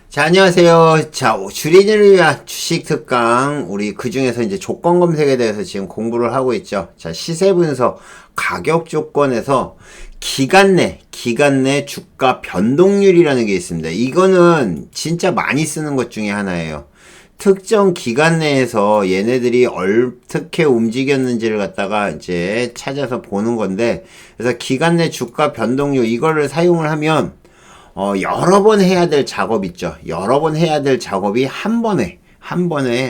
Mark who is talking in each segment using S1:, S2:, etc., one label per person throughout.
S1: 자, 안녕하세요. 자, 주린이를 위한 주식 특강. 우리 그 중에서 이제 조건 검색에 대해서 지금 공부를 하고 있죠. 자, 시세 분석, 가격 조건에서 기간 내 주가 변동률이라는 게 있습니다. 이거는 진짜 많이 쓰는 것 중에 하나예요. 특정 기간 내에서 얘네들이 어떻게 움직였는지를 갖다가 이제 찾아서 보는 건데, 그래서 기간 내 주가 변동률, 이거를 사용을 하면 여러 번 해야 될 작업 있죠. 여러 번 해야 될 작업이 한 번에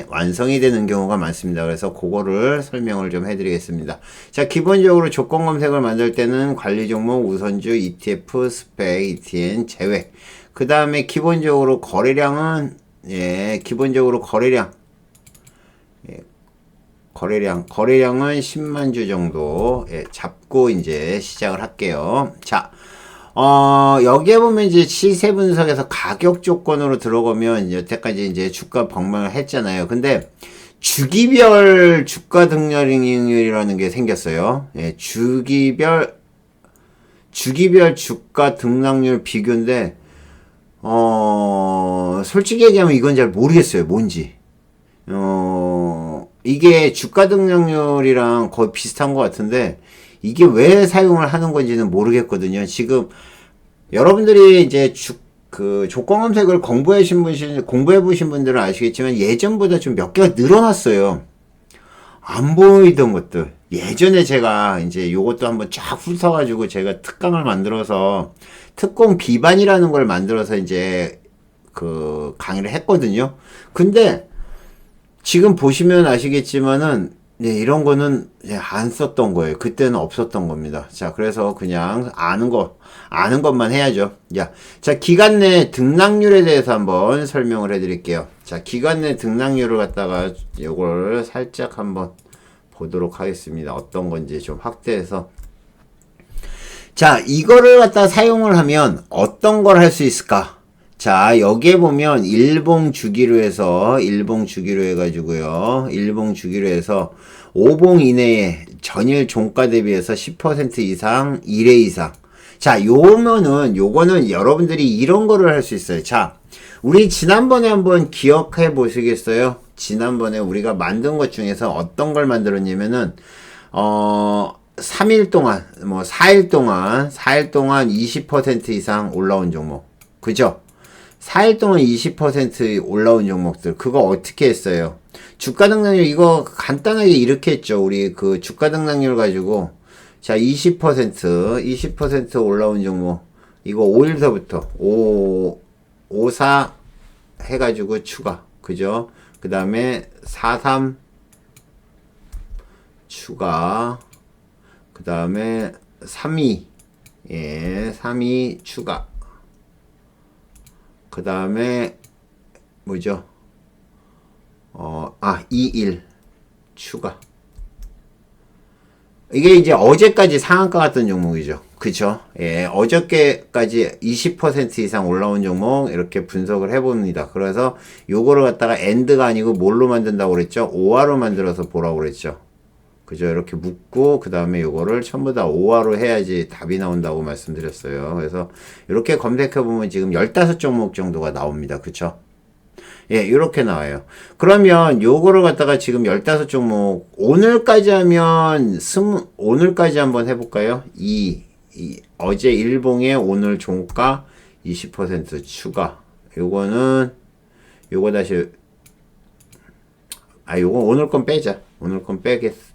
S1: 완성이 되는 경우가 많습니다. 그래서 그거를 설명을 좀 해드리겠습니다. 자, 기본적으로 조건 검색을 만들 때는 관리 종목, 우선주, ETF, 스펙, ETN, 제외. 그 다음에 기본적으로 거래량은, 기본적으로 거래량은 10만 주 정도, 잡고 이제 시작을 할게요. 자, 여기에 보면 이제 시세 분석에서 가격 조건으로 들어가면 이제 여태까지 이제 주가 방망을 했잖아요. 근데 주기별 주가 등락률이라는 게 생겼어요. 주기별 주가 등락률 비교인데, 솔직히 얘기하면 이건 잘 모르겠어요. 뭔지. 이게 주가 등락률이랑 거의 비슷한 것 같은데, 이게 왜 사용을 하는 건지는 모르겠거든요. 지금 여러분들이 이제 조건 검색을 공부해 보신 분들은 아시겠지만 예전보다 좀 몇 개가 늘어났어요. 안 보이던 것들. 예전에 제가 이제 요것도 한번 쫙 훑어가지고 제가 특강을 만들어서 특공 비반이라는 걸 만들어서 이제 그 강의를 했거든요. 근데 지금 보시면 아시겠지만은 이런 거는 안 썼던 거예요. 그때는 없었던 겁니다. 자, 그래서 그냥 아는 것만 해야죠. 자, 기간 내 등락률에 대해서 한번 설명을 해드릴게요. 자, 기간 내 등락률을 갖다가 요걸 살짝 한번 보도록 하겠습니다. 어떤 건지 좀 확대해서. 자, 이거를 갖다 사용을 하면 어떤 걸 할 수 있을까? 자, 여기에 보면 일봉 주기로 해서 5봉 이내에 전일 종가 대비해서 10% 이상, 1회 이상. 자, 요거는 여러분들이 이런 거를 할 수 있어요. 자, 우리 지난번에 한번 기억해 보시겠어요? 지난번에 우리가 만든 것 중에서 어떤 걸 만들었냐면은, 3일 동안, 4일 동안 20% 이상 올라온 종목. 그죠? 4일 동안 20% 올라온 종목들. 그거 어떻게 했어요? 주가 등락률, 이거 간단하게 이렇게 했죠. 우리 그 주가 등락률 가지고. 자, 20% 올라온 종목. 이거 5일서부터 54 해가지고 추가. 그죠? 그 다음에 43 추가. 그 다음에 32. 32 추가. 그 다음에, 뭐죠? 21 추가. 이게 이제 어제까지 상한가 같던 종목이죠. 그쵸? 어저께까지 20% 이상 올라온 종목, 이렇게 분석을 해봅니다. 그래서 요거를 갖다가 엔드가 아니고 뭘로 만든다고 그랬죠? 오화로 만들어서 보라고 그랬죠. 그죠? 이렇게 묶고, 그 다음에 요거를 전부 다 오화로 해야지 답이 나온다고 말씀드렸어요. 그래서 이렇게 검색해보면 지금 15종목 정도가 나옵니다. 그쵸? 이렇게 나와요. 그러면 요거를 갖다가 지금 15종목, 오늘까지 하면 오늘까지 한번 해볼까요? 어제 일봉의 오늘 종가 20% 추가. 요거 오늘 건 빼자. 오늘 건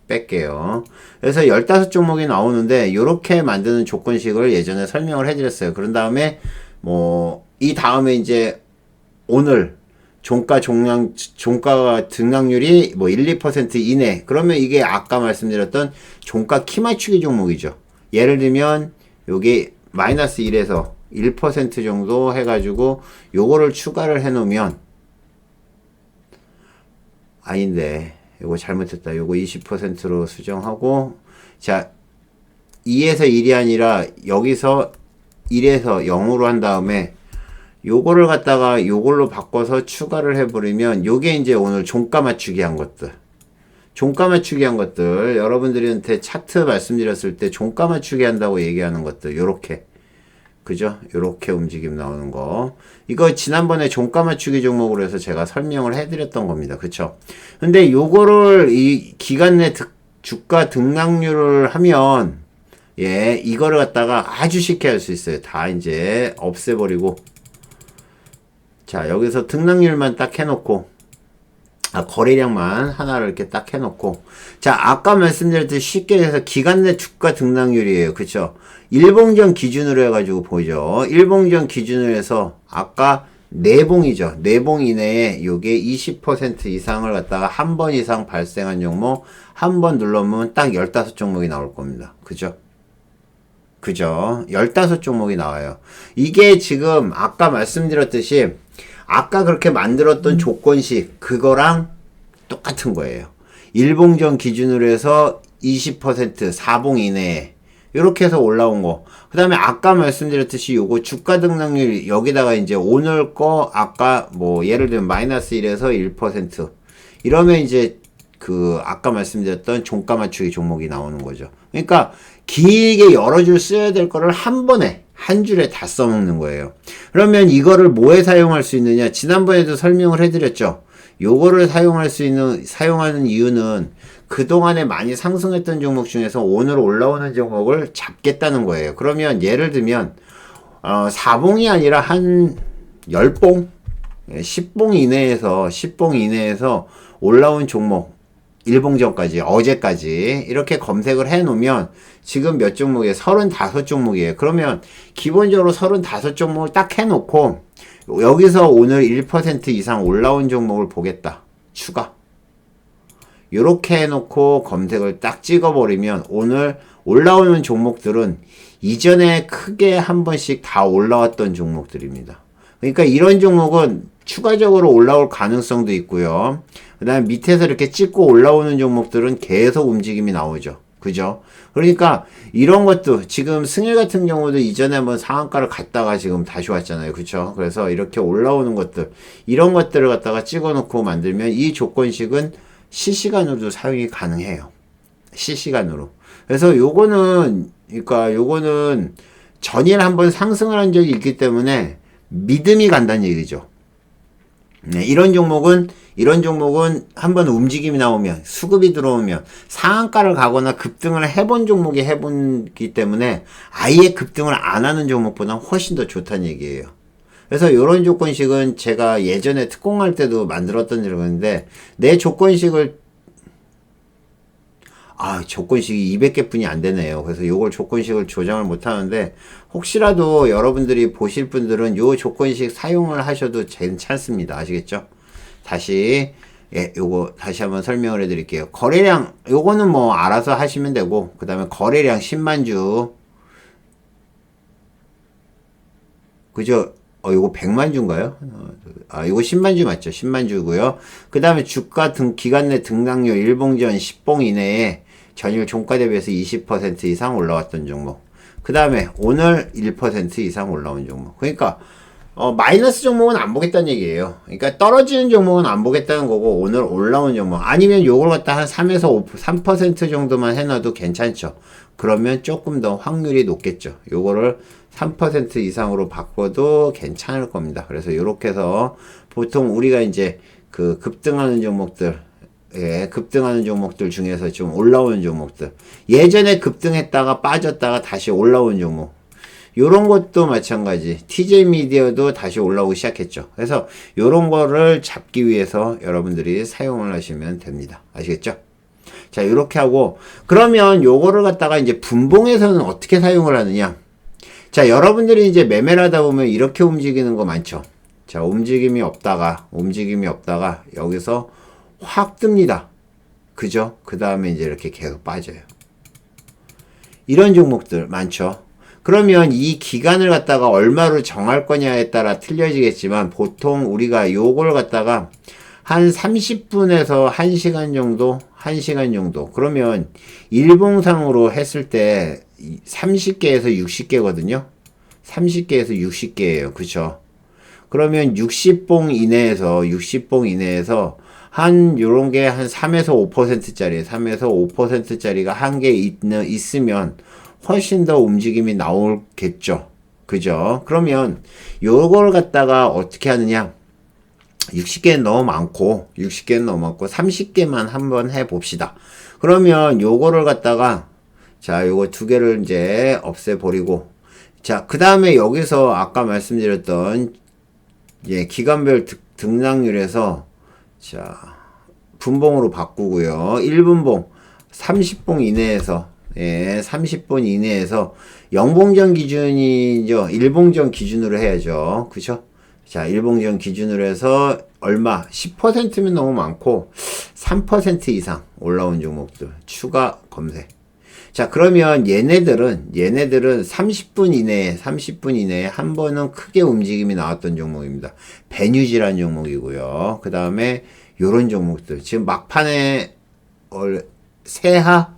S1: 뺄게요. 그래서 15종목이 나오는데, 요렇게 만드는 조건식을 예전에 설명을 해드렸어요. 그런 다음에, 이 다음에 이제, 오늘, 종가 등락률이 1, 2% 이내. 그러면 이게 아까 말씀드렸던 종가 키 맞추기 종목이죠. 예를 들면, 요게 마이너스 1에서 1% 정도 해가지고, 요거를 추가를 해놓으면, 아닌데, 요거 잘못했다. 요거 20%로 수정하고, 자, 2에서 1이 아니라, 여기서 1에서 0으로 한 다음에, 요거를 갖다가 요걸로 바꿔서 추가를 해버리면, 요게 이제 오늘 종가 맞추기 한 것들. 여러분들한테 차트 말씀드렸을 때 종가 맞추기 한다고 얘기하는 것들, 요렇게. 그죠? 요렇게 움직임 나오는 거. 이거 지난번에 종가 맞추기 종목으로 해서 제가 설명을 해드렸던 겁니다. 그쵸? 근데 요거를 이 기간 내 주가 등락률을 하면, 예, 이거를 갖다가 아주 쉽게 할 수 있어요. 다 이제 없애버리고. 자, 여기서 등락률만 딱 해놓고, 거래량만 하나를 이렇게 딱 해놓고. 자, 아까 말씀드렸듯이 쉽게 해서 기간 내 주가 등락률이에요. 그쵸? 일봉전 기준으로 해가지고 보죠. 일봉전 기준으로 해서 아까 네봉이죠. 네봉 이내에 요게 20% 이상을 갖다가 한 번 이상 발생한 종목 한 번 눌러보면 딱 15종목이 나올 겁니다. 그죠? 그죠? 15종목이 나와요. 이게 지금 아까 말씀드렸듯이 아까 그렇게 만들었던 조건식 그거랑 똑같은 거예요. 일봉전 기준으로 해서 20% 4봉 이내에 이렇게 해서 올라온 거. 그 다음에 아까 말씀드렸듯이 요거 주가 등락률 여기다가 이제 오늘 거 아까 뭐 예를 들면 마이너스 1에서 1% 이러면 이제 그 아까 말씀드렸던 종가 맞추기 종목이 나오는 거죠. 그러니까 길게 여러 줄 써야 될 거를 한 번에 한 줄에 다 써먹는 거예요. 그러면 이거를 뭐에 사용할 수 있느냐? 지난번에도 설명을 해드렸죠. 요거를 사용하는 이유는 그동안에 많이 상승했던 종목 중에서 오늘 올라오는 종목을 잡겠다는 거예요. 그러면 예를 들면 4봉이 아니라 한 10봉, 10봉 이내에서 올라온 종목 1봉전까지 어제까지 이렇게 검색을 해 놓으면 지금 몇 종목이에요? 35종목이에요. 그러면 기본적으로 35종목을 딱 해 놓고 여기서 오늘 1% 이상 올라온 종목을 보겠다. 추가. 요렇게 해놓고 검색을 딱 찍어버리면 오늘 올라오는 종목들은 이전에 크게 한 번씩 다 올라왔던 종목들입니다. 그러니까 이런 종목은 추가적으로 올라올 가능성도 있고요. 그 다음에 밑에서 이렇게 찍고 올라오는 종목들은 계속 움직임이 나오죠. 그죠? 그러니까 이런 것도 지금 승일 같은 경우도 이전에 한번 상한가를 갔다가 지금 다시 왔잖아요. 그쵸? 그래서 이렇게 올라오는 것들 이런 것들을 갖다가 찍어놓고 만들면 이 조건식은 실시간으로도 사용이 가능해요. 실시간으로. 그래서 요거는 전일 한번 상승을 한 적이 있기 때문에 믿음이 간다는 얘기죠. 네, 이런 종목은 한번 움직임이 나오면 수급이 들어오면 상한가를 가거나 급등을 해본 종목이 해본기 때문에 아예 급등을 안 하는 종목보다 훨씬 더 좋다는 얘기예요. 그래서 이런 조건식은 제가 예전에 특공할 때도 만들었던 적인데 내 조건식이 200개 뿐이 안 되네요. 그래서 요걸 조건식을 조정을 못 하는데 혹시라도 여러분들이 보실 분들은 요 조건식 사용을 하셔도 괜찮습니다. 아시겠죠? 요거 다시 한번 설명을 해 드릴게요. 거래량, 요거는 뭐 알아서 하시면 되고, 그 다음에 거래량 10만 주. 그죠? 요거 100만 주인가요? 요거 10만 주 맞죠? 10만 주고요. 그 다음에 주가 기간 내 등락률 일봉전 10봉 이내에 전일 종가 대비해서 20% 이상 올라왔던 종목. 그 다음에 오늘 1% 이상 올라온 종목. 그러니까 마이너스 종목은 안 보겠다는 얘기예요. 그러니까 떨어지는 종목은 안 보겠다는 거고 오늘 올라온 종목 아니면 요걸 갖다 한 3에서 3% 정도만 해놔도 괜찮죠. 그러면 조금 더 확률이 높겠죠. 요거를 3% 이상으로 바꿔도 괜찮을 겁니다. 그래서 요렇게 해서 보통 우리가 이제 그 급등하는 종목들 중에서 좀 올라오는 종목들 예전에 급등했다가 빠졌다가 다시 올라온 종목 요런 것도 마찬가지 TJ 미디어도 다시 올라오기 시작했죠. 그래서 요런 거를 잡기 위해서 여러분들이 사용을 하시면 됩니다. 아시겠죠? 자, 요렇게 하고 그러면 요거를 갖다가 이제 분봉에서는 어떻게 사용을 하느냐? 자, 여러분들이 이제 매매를 하다 보면 이렇게 움직이는 거 많죠. 자, 움직임이 없다가 여기서 확 뜹니다. 그죠? 그 다음에 이제 이렇게 계속 빠져요. 이런 종목들 많죠. 그러면 이 기간을 갖다가 얼마로 정할 거냐에 따라 틀려지겠지만 보통 우리가 요걸 갖다가 한 30분에서 1시간 정도 그러면 일봉상으로 했을 때 30개에서 60개거든요. 30개에서 60개예요. 그쵸? 그러면 60봉 이내에서 한 요런 게 한 3에서 5%짜리가 한 개 있으면 훨씬 더 움직임이 나오겠죠. 그죠? 그러면 요걸 갖다가 어떻게 하느냐? 60개는 너무 많고 30개만 한번 해봅시다. 그러면 요거를 갖다가 자 요거 두 개를 이제 없애버리고 자 그 다음에 여기서 아까 말씀드렸던 예 기간별 등락률에서 자 분봉으로 바꾸고요. 1분봉 30봉 이내에서 예 30분 이내에서 영봉전 기준이죠. 일봉전 기준으로 해야죠. 그죠? 자, 일봉전 기준으로 해서 얼마? 10%면 너무 많고 3% 이상 올라온 종목들 추가 검색. 자, 그러면 얘네들은 30분 이내에 한 번은 크게 움직임이 나왔던 종목입니다. 베뉴지라는 종목이고요. 그 다음에 요런 종목들. 지금 막판에 세하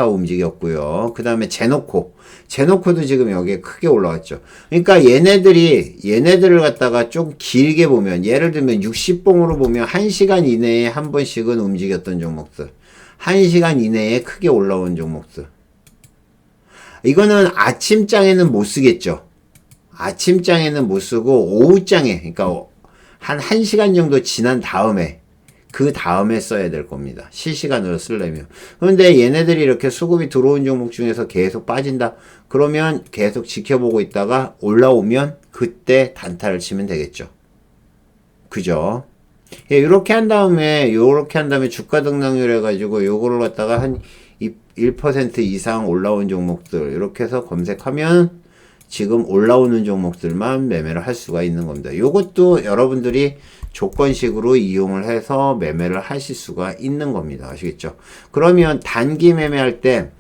S1: 움직였고요. 그 다음에 제노코도 지금 여기에 크게 올라왔죠. 그러니까 얘네들을 갖다가 좀 길게 보면, 예를 들면 60봉으로 보면 1시간 이내에 한 번씩은 움직였던 종목들. 1시간 이내에 크게 올라온 종목들. 이거는 아침장에는 못 쓰겠죠. 아침장에는 못 쓰고, 오후장에, 그러니까 한 1시간 정도 지난 다음에, 그 다음에 써야 될 겁니다. 실시간으로 쓰려면. 그런데 얘네들이 이렇게 수급이 들어온 종목 중에서 계속 빠진다. 그러면 계속 지켜보고 있다가 올라오면 그때 단타를 치면 되겠죠. 그죠? 예, 요렇게 한 다음에 주가 등락률 해가지고 요거를 갖다가 한 1% 이상 올라온 종목들 이렇게 해서 검색하면 지금 올라오는 종목들만 매매를 할 수가 있는 겁니다. 요것도 여러분들이 조건식으로 이용을 해서 매매를 하실 수가 있는 겁니다. 아시겠죠? 그러면 단기 매매할 때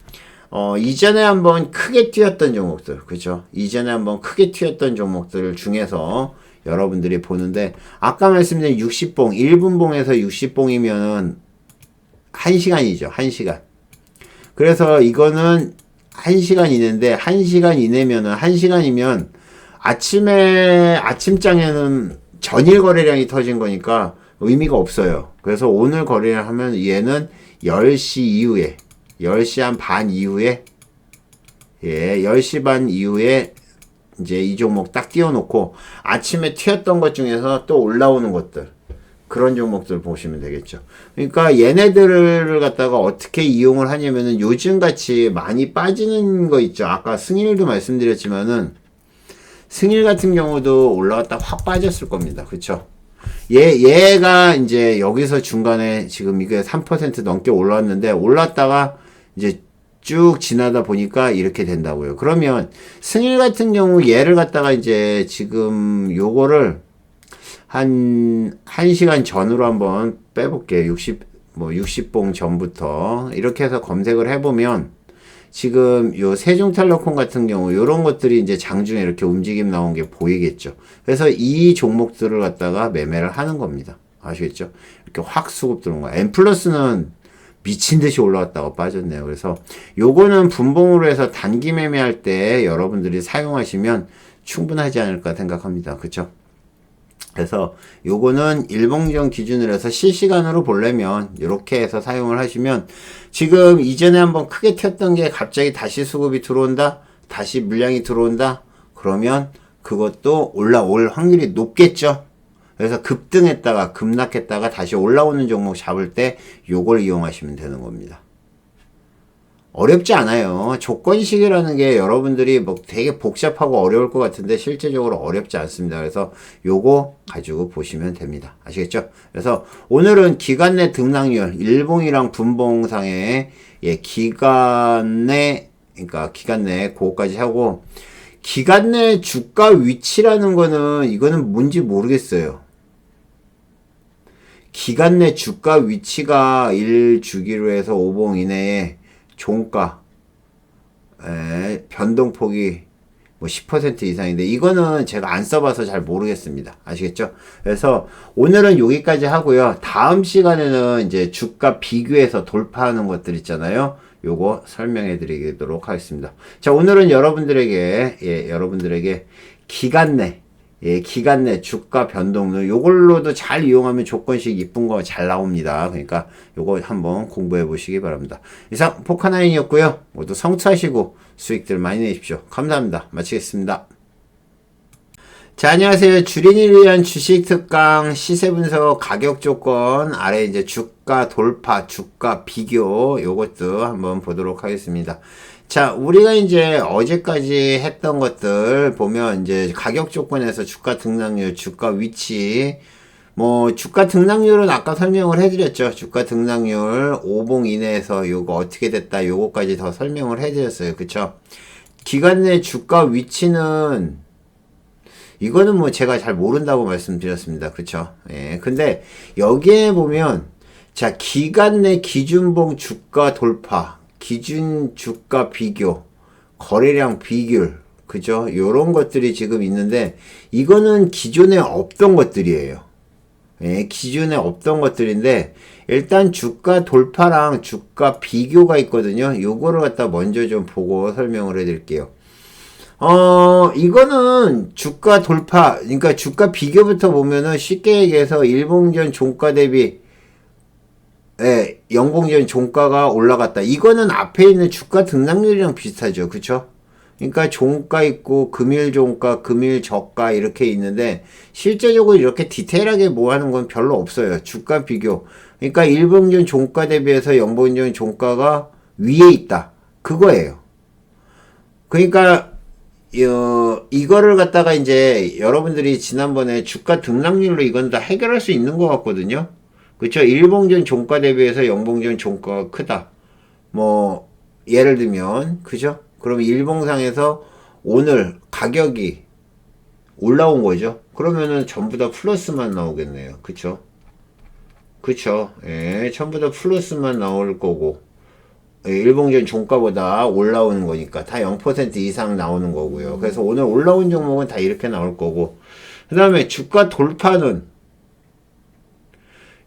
S1: 이전에 한번 크게 튀었던 종목들, 그죠? 이전에 한번 크게 튀었던 종목들 중에서 여러분들이 보는데 아까 말씀드린 60봉, 1분봉에서 60봉이면은 1시간이죠. 1시간. 그래서 이거는 1시간 이내인데 1시간 이내면은 1시간이면 아침장에는 전일 거래량이 터진 거니까 의미가 없어요. 그래서 오늘 거래를 하면 얘는 10시 이후에 10시 한 반 이후에 예, 10시 반 이후에 이제 이 종목 딱 띄워놓고 아침에 튀었던 것 중에서 또 올라오는 것들 그런 종목들 보시면 되겠죠. 그러니까 얘네들을 갖다가 어떻게 이용을 하냐면은 요즘같이 많이 빠지는 거 있죠. 아까 승일도 말씀드렸지만은 승일 같은 경우도 올라갔다 확 빠졌을 겁니다. 그쵸? 얘가 이제 여기서 중간에 지금 이게 3% 넘게 올랐는데 올랐다가 이제 쭉 지나다 보니까 이렇게 된다고요. 그러면 승일 같은 경우 얘를 갖다가 이제 지금 요거를 한 1시간 전으로 한번 빼볼게요. 60봉 전부터 이렇게 해서 검색을 해보면 지금 요 세종텔레콤 같은 경우 요런 것들이 이제 장중에 이렇게 움직임 나온 게 보이겠죠. 그래서 이 종목들을 갖다가 매매를 하는 겁니다. 아시겠죠? 이렇게 확 수급 들어온 거야. N플러스는 미친 듯이 올라왔다가 빠졌네요. 그래서 요거는 분봉으로 해서 단기 매매할 때 여러분들이 사용하시면 충분하지 않을까 생각합니다. 그쵸? 그래서 요거는 일봉전 기준으로 해서 실시간으로 보려면 이렇게 해서 사용을 하시면 지금 이전에 한번 크게 튀었던 게 갑자기 다시 수급이 들어온다, 다시 물량이 들어온다, 그러면 그것도 올라올 확률이 높겠죠. 그래서 급등했다가 급락했다가 다시 올라오는 종목 잡을 때 요걸 이용하시면 되는 겁니다. 어렵지 않아요. 조건식이라는 게 여러분들이 뭐 되게 복잡하고 어려울 것 같은데 실제적으로 어렵지 않습니다. 그래서 요거 가지고 보시면 됩니다. 아시겠죠? 그래서 오늘은 기간 내 등락률, 일봉이랑 분봉상의 예, 기간 내 그거까지 하고 기간 내 주가 위치라는 거는 이거는 뭔지 모르겠어요. 기간 내 주가 위치가 1주기로 해서 5봉 이내에 종가 변동폭이 뭐 10% 이상인데 이거는 제가 안 써봐서 잘 모르겠습니다. 아시겠죠? 그래서 오늘은 여기까지 하고요. 다음 시간에는 이제 주가 비교해서 돌파하는 것들 있잖아요. 요거 설명해 드리도록 하겠습니다. 자, 오늘은 여러분들에게 기간 내 주가 변동률 요걸로도 잘 이용하면 조건식 이쁜 거 잘 나옵니다. 그러니까 요거 한번 공부해 보시기 바랍니다. 이상 포카나인이었고요. 모두 성투하시고 수익들 많이 내십시오. 감사합니다. 마치겠습니다. 자, 안녕하세요. 주린이를 위한 주식 특강 시세 분석 가격 조건 아래 이제 주가 돌파, 주가 비교 요것도 한번 보도록 하겠습니다. 자, 우리가 이제 어제까지 했던 것들 보면 이제 가격 조건에서 주가 등락률, 주가 위치, 뭐 주가 등락률은 아까 설명을 해드렸죠. 주가 등락률 5봉 이내에서 요거 어떻게 됐다 요거까지 더 설명을 해드렸어요. 그쵸? 기간 내 주가 위치는 이거는 뭐 제가 잘 모른다고 말씀드렸습니다. 그쵸? 예. 근데 여기에 보면 자, 기간 내 기준봉 주가 돌파, 기준 주가 비교, 거래량 비율, 그죠? 요런 것들이 지금 있는데 이거는 기존에 없던 것들이에요. 예, 기존에 없던 것들인데 일단 주가 돌파랑 주가 비교가 있거든요. 요거를 갖다 먼저 좀 보고 설명을 해드릴게요. 이거는 주가 돌파, 그러니까 주가 비교부터 보면은 쉽게 얘기해서 일봉전 종가 대비, 예, 영봉전 종가가 올라갔다. 이거는 앞에 있는 주가 등락률이랑 비슷하죠. 그쵸? 그러니까 종가 있고, 금일 종가, 금일 저가 이렇게 있는데, 실제적으로 이렇게 디테일하게 뭐 하는 건 별로 없어요. 주가 비교. 그러니까 일봉전 종가 대비해서 영봉전 종가가 위에 있다. 그거예요. 그러니까, 이거를 갖다가 이제 여러분들이 지난번에 주가 등락률로 이건 다 해결할 수 있는 것 같거든요. 그쵸? 일봉전 종가 대비해서 영봉전 종가가 크다. 뭐, 예를 들면, 그죠? 그럼 일봉상에서 오늘 가격이 올라온 거죠? 그러면은 전부 다 플러스만 나오겠네요. 그쵸? 그쵸? 예, 전부 다 플러스만 나올 거고. 일봉전 종가보다 올라오는 거니까 다 0% 이상 나오는 거고요. 그래서 오늘 올라온 종목은 다 이렇게 나올 거고. 그 다음에 주가 돌파는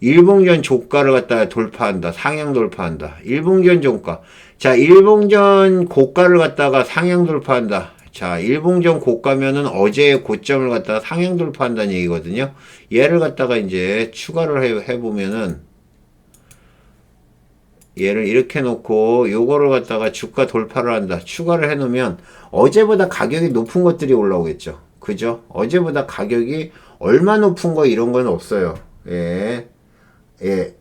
S1: 일봉전 종가를 갖다가 돌파한다. 상향 돌파한다. 일봉전 종가. 자, 일봉전 고가를 갖다가 상향 돌파한다. 자, 일봉전 고가면은 어제의 고점을 갖다가 상향 돌파한다는 얘기거든요. 얘를 갖다가 이제 추가를 해보면은 얘를 이렇게 놓고 요거를 갖다가 주가 돌파를 한다. 추가를 해놓으면 어제보다 가격이 높은 것들이 올라오겠죠. 그죠? 어제보다 가격이 얼마 높은 거 이런 건 없어요. 예. 예.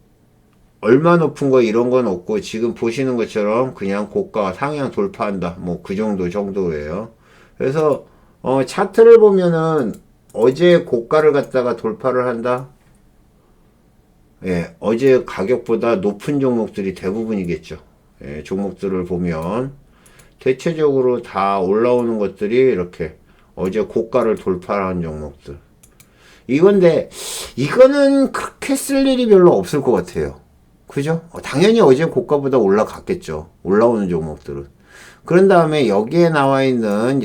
S1: 얼마 높은 거 이런 건 없고 지금 보시는 것처럼 그냥 고가 상향 돌파한다. 뭐 그 정도예요. 그래서 차트를 보면은 어제 고가를 갖다가 돌파를 한다. 예, 어제 가격보다 높은 종목들이 대부분이겠죠. 예, 종목들을 보면 대체적으로 다 올라오는 것들이 이렇게 어제 고가를 돌파한 종목들. 이건데 이거는 그렇게 쓸 일이 별로 없을 것 같아요. 그죠? 당연히 어제 고가보다 올라갔겠죠. 올라오는 종목들은. 그런 다음에 여기에 나와 있는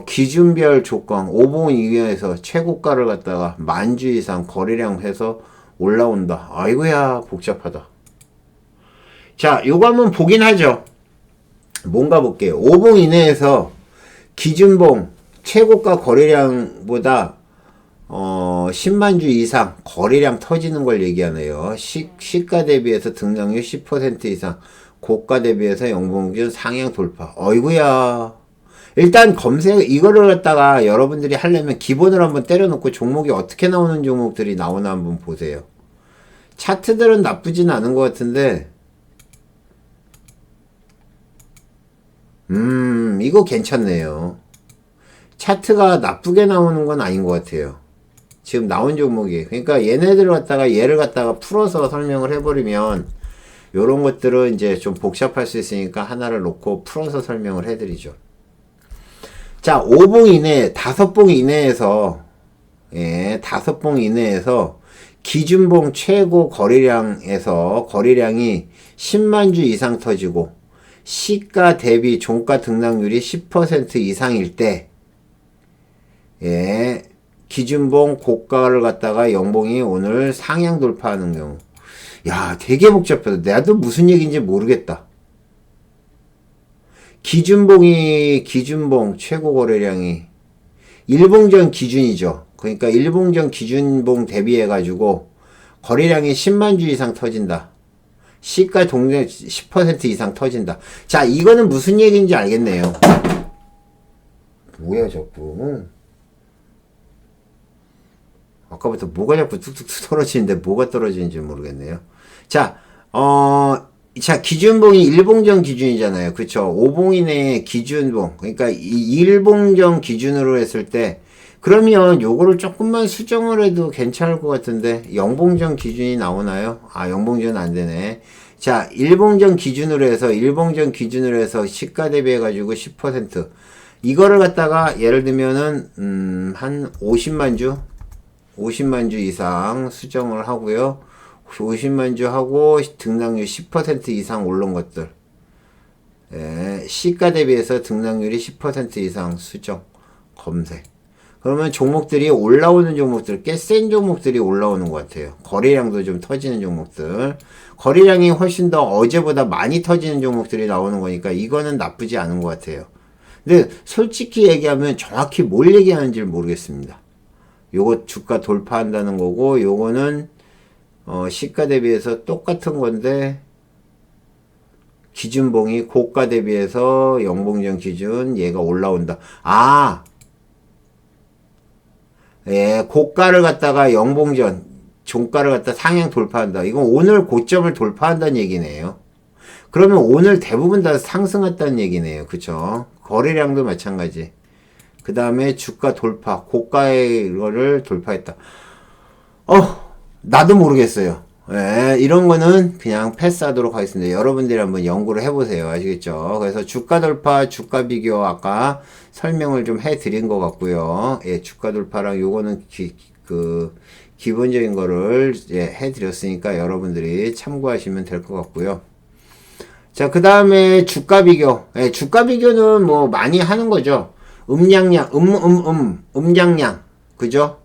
S1: 기준별 조건 5봉 이하에서 최고가를 갖다가 만주 이상 거래량 해서 올라온다. 아이고야 복잡하다. 자, 요거 한번 보긴 하죠. 뭔가 볼게요. 5봉 이내에서 기준봉 최고가 거래량보다 10만 주 이상 거래량 터지는 걸 얘기하네요. 시가 대비해서 등락률 10% 이상, 고가 대비해서 영봉준 상향 돌파. 어이구야. 일단 이거를 갖다가 여러분들이 하려면 기본을 한번 때려놓고 종목이 어떻게 나오는 종목들이 나오나 한번 보세요. 차트들은 나쁘진 않은 것 같은데, 이거 괜찮네요. 차트가 나쁘게 나오는 건 아닌 것 같아요. 지금 나온 종목이. 그러니까 얘네들을 갖다가 얘를 갖다가 풀어서 설명을 해버리면 요런 것들은 이제 좀 복잡할 수 있으니까 하나를 놓고 풀어서 설명을 해드리죠. 자, 5봉 이내, 5봉 이내에서, 예, 5봉 이내에서 기준봉 최고 거래량에서 거래량이 10만 주 이상 터지고 시가 대비 종가 등락률이 10% 이상일 때, 예, 기준봉 고가를 갖다가 영봉이 오늘 상향 돌파하는 경우. 야, 되게 복잡하다. 나도 무슨 얘기인지 모르겠다. 기준봉 최고 거래량이 일봉전 기준이죠. 그러니까 일봉전 기준봉 대비해가지고 거래량이 10만 주 이상 터진다. 시가 동전 10% 이상 터진다. 자, 이거는 무슨 얘기인지 알겠네요. 뭐야 자꾸. 아까부터 뭐가 자꾸 툭툭툭 떨어지는데 뭐가 떨어지는지 모르겠네요. 자, 자, 기준봉이 일봉전 기준이잖아요. 그쵸? 5봉이네 기준봉. 그러니까 이 일봉전 기준으로 했을 때, 그러면 요거를 조금만 수정을 해도 괜찮을 것 같은데, 영봉전 기준이 나오나요? 아, 영봉전 안 되네. 자, 일봉전 기준으로 해서, 일봉전 기준으로 해서 시가 대비해가지고 10%. 이거를 갖다가 예를 들면은, 한 50만 주? 50만 주 이상 수정을 하고요. 50만 주 하고 등락률 10% 이상 오른 것들. 예, 시가 대비해서 등락률이 10% 이상 수정. 검색. 그러면 종목들이 올라오는 종목들, 꽤 센 종목들이 올라오는 것 같아요. 거래량도 좀 터지는 종목들. 거래량이 훨씬 더 어제보다 많이 터지는 종목들이 나오는 거니까 이거는 나쁘지 않은 것 같아요. 근데 솔직히 얘기하면 정확히 뭘 얘기하는지 모르겠습니다. 요거 주가 돌파한다는 거고, 요거는 시가 대비해서 똑같은 건데, 기준봉이 고가 대비해서 영봉전 기준 얘가 올라온다. 아, 예, 고가를 갖다가 영봉전, 종가를 갖다 상향 돌파한다. 이건 오늘 고점을 돌파한다는 얘기네요. 그러면 오늘 대부분 다 상승했다는 얘기네요. 그쵸? 거래량도 마찬가지. 그 다음에 주가 돌파, 고가의 이거를 돌파했다. 나도 모르겠어요. 예, 이런 거는 그냥 패스하도록 하겠습니다. 여러분들이 한번 연구를 해보세요. 아시겠죠? 그래서 주가 돌파, 주가 비교 아까 설명을 좀 해드린 것 같고요. 예, 주가 돌파랑 요거는 기본적인 거를 예, 해드렸으니까 여러분들이 참고하시면 될 것 같고요. 자, 그 다음에 주가 비교. 예, 주가 비교는 뭐 많이 하는 거죠. 음량량, 음량량. 그죠?